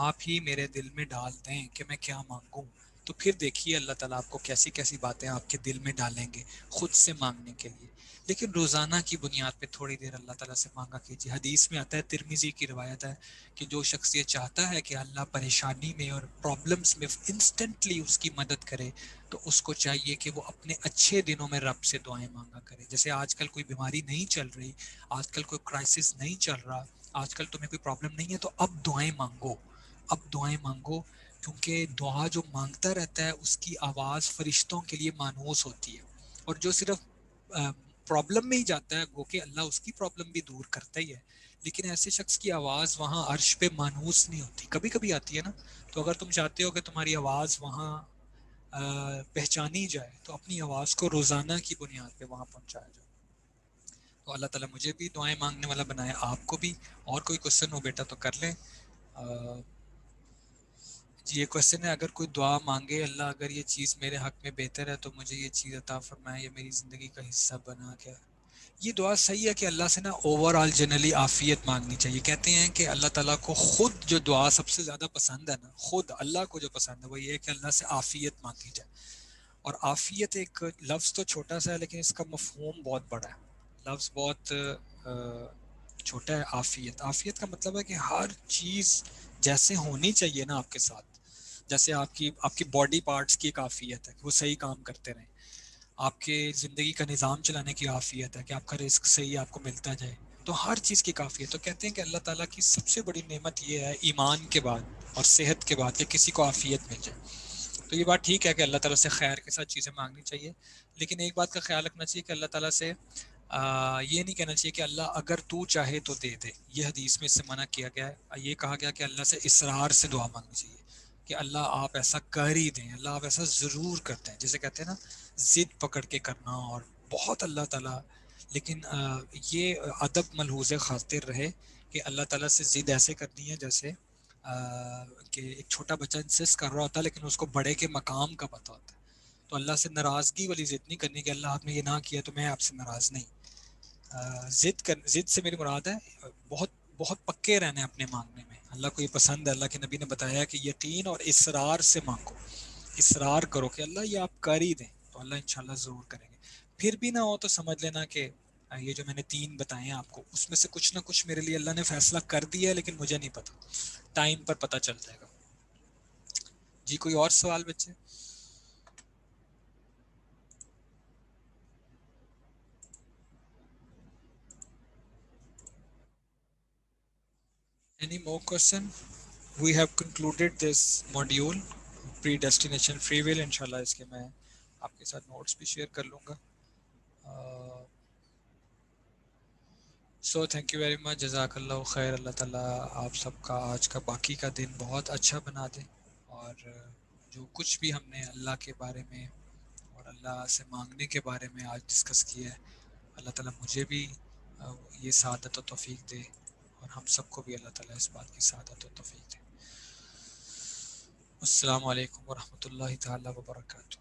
آپ ہی میرے دل میں ڈال دیں کہ میں کیا مانگوں. تو پھر دیکھیے اللہ تعالیٰ آپ کو کیسی کیسی باتیں آپ کے دل میں ڈالیں گے خود سے مانگنے کے لیے. لیکن روزانہ کی بنیاد پہ تھوڑی دیر اللہ تعالیٰ سے مانگا کیجیے. حدیث میں آتا ہے, ترمذی کی روایت ہے, کہ جو شخص یہ چاہتا ہے کہ اللہ پریشانی میں اور پرابلمس میں انسٹنٹلی اس کی مدد کرے, تو اس کو چاہیے کہ وہ اپنے اچھے دنوں میں رب سے دعائیں مانگا کرے. جیسے آج کل کوئی بیماری نہیں چل رہی, آج کل کوئی کرائسس نہیں چل رہا, آج کل تمہیں کوئی پرابلم نہیں ہے, تو اب دعائیں مانگو, اب دعائیں مانگو. کیونکہ دعا جو مانگتا رہتا ہے اس کی آواز فرشتوں کے لیے مانوس ہوتی ہے. اور جو صرف پرابلم میں ہی جاتا ہے, گو کہ اللہ اس کی پرابلم بھی دور کرتا ہی ہے, لیکن ایسے شخص کی آواز وہاں عرش پہ مانوس نہیں ہوتی، کبھی کبھی آتی ہے نا. تو اگر تم چاہتے ہو کہ تمہاری آواز وہاں پہچانی جائے تو اپنی آواز کو روزانہ کی بنیاد پہ وہاں پہنچایا جائے. تو اللہ تعالیٰ مجھے بھی دعائیں مانگنے والا بنائے، آپ کو بھی. اور کوئی کوشچن ہو بیٹا تو کر لیں. جی یہ کوشچن ہے، اگر کوئی دعا مانگے اللہ اگر یہ چیز میرے حق میں بہتر ہے تو مجھے یہ چیز عطا فرمائے، یہ میری زندگی کا حصہ بنا کیا. یہ دعا صحیح ہے کہ اللہ سے نا اوور آل جنرلی عافیت مانگنی چاہیے. کہتے ہیں کہ اللہ تعالیٰ کو خود جو دعا سب سے زیادہ پسند ہے نا، خود اللہ کو جو پسند ہے وہ یہ ہے کہ اللہ سے عافیت مانگی جائے. اور عافیت ایک لفظ تو چھوٹا سا ہے لیکن اس کا مفہوم بہت بڑا ہے. لفظ بہت چھوٹا ہے. عافیت، عافیت کا مطلب ہے کہ ہر چیز جیسے ہونی چاہیے نا آپ کے ساتھ، جیسے آپ کی باڈی پارٹس کی ایک عافیت ہے کہ وہ صحیح کام کرتے رہیں. آپ کے زندگی کا نظام چلانے کی عافیت ہے کہ آپ کا رزق صحیح آپ کو ملتا جائے. تو ہر چیز کی کافیت. تو کہتے ہیں کہ اللہ تعالیٰ کی سب سے بڑی نعمت یہ ہے ایمان کے بعد اور صحت کے بعد کہ کسی کو عافیت مل جائے. تو یہ بات ٹھیک ہے کہ اللہ تعالیٰ سے خیر کے ساتھ چیزیں مانگنی چاہیے، لیکن ایک بات کا خیال رکھنا چاہیے کہ اللہ تعالیٰ سے یہ نہیں کہنا چاہیے کہ اللہ اگر تو چاہے تو دے دے. یہ حدیث میں اس سے منع کیا گیا ہے. یہ کہا گیا کہ اللہ سے اصرار سے دعا مانگنی چاہیے کہ اللہ آپ ایسا کر ہی دیں، اللہ آپ ایسا ضرور کرتے ہیں. جسے کہتے ہیں نا ضد پکڑ کے کرنا اور بہت اللہ تعالیٰ. لیکن یہ ادب ملحوظ خاطر رہے کہ اللہ تعالیٰ سے ضد ایسے کرنی ہے جیسے کہ ایک چھوٹا بچہ انسسٹ کر رہا ہوتا ہے لیکن اس کو بڑے کے مقام کا پتہ ہوتا ہے. تو اللہ سے ناراضگی والی ضد نہیں کرنی کہ اللہ آپ نے یہ نہ کیا تو میں آپ سے ناراض نہیں. ضد سے میری مراد ہے بہت بہت پکے رہنے اپنے مانگنے میں. اللہ کو یہ پسند ہے. اللہ کے نبی نے بتایا کہ یقین اور اصرار سے مانگو، اصرار کرو کہ اللہ یہ آپ کر ہی دیں تو اللہ انشاءاللہ ضرور کریں گے. پھر بھی نہ ہو تو سمجھ لینا کہ یہ جو میں نے 3 بتائے ہیں آپ کو اس میں سے کچھ نہ کچھ میرے لیے اللہ نے فیصلہ کر دیا ہے لیکن مجھے نہیں پتا، ٹائم پر پتہ چل جائے گا. جی کوئی اور سوال بچے؟ Any more question? We have concluded this module predestination free will. انشاءاللہ اس کے میں آپ کے ساتھ نوٹس بھی شیئر کر لوں گا. So thank you very much. جزاک اللہ خیر. اللہ تعالیٰ آپ سب کا آج کا باقی کا دن بہت اچھا بنا دے. اور جو کچھ بھی ہم نے اللہ کے بارے میں اور اللہ سے مانگنے کے بارے میں آج ڈسکس کیا ہے، اللہ تعالیٰ مجھے بھی یہ سعادت و توفیق دے اور ہم سب کو بھی اللہ تعالیٰ اس بات کی سعادت و توفیق دے. السلام علیکم ورحمۃ اللہ تعالیٰ وبرکاتہ.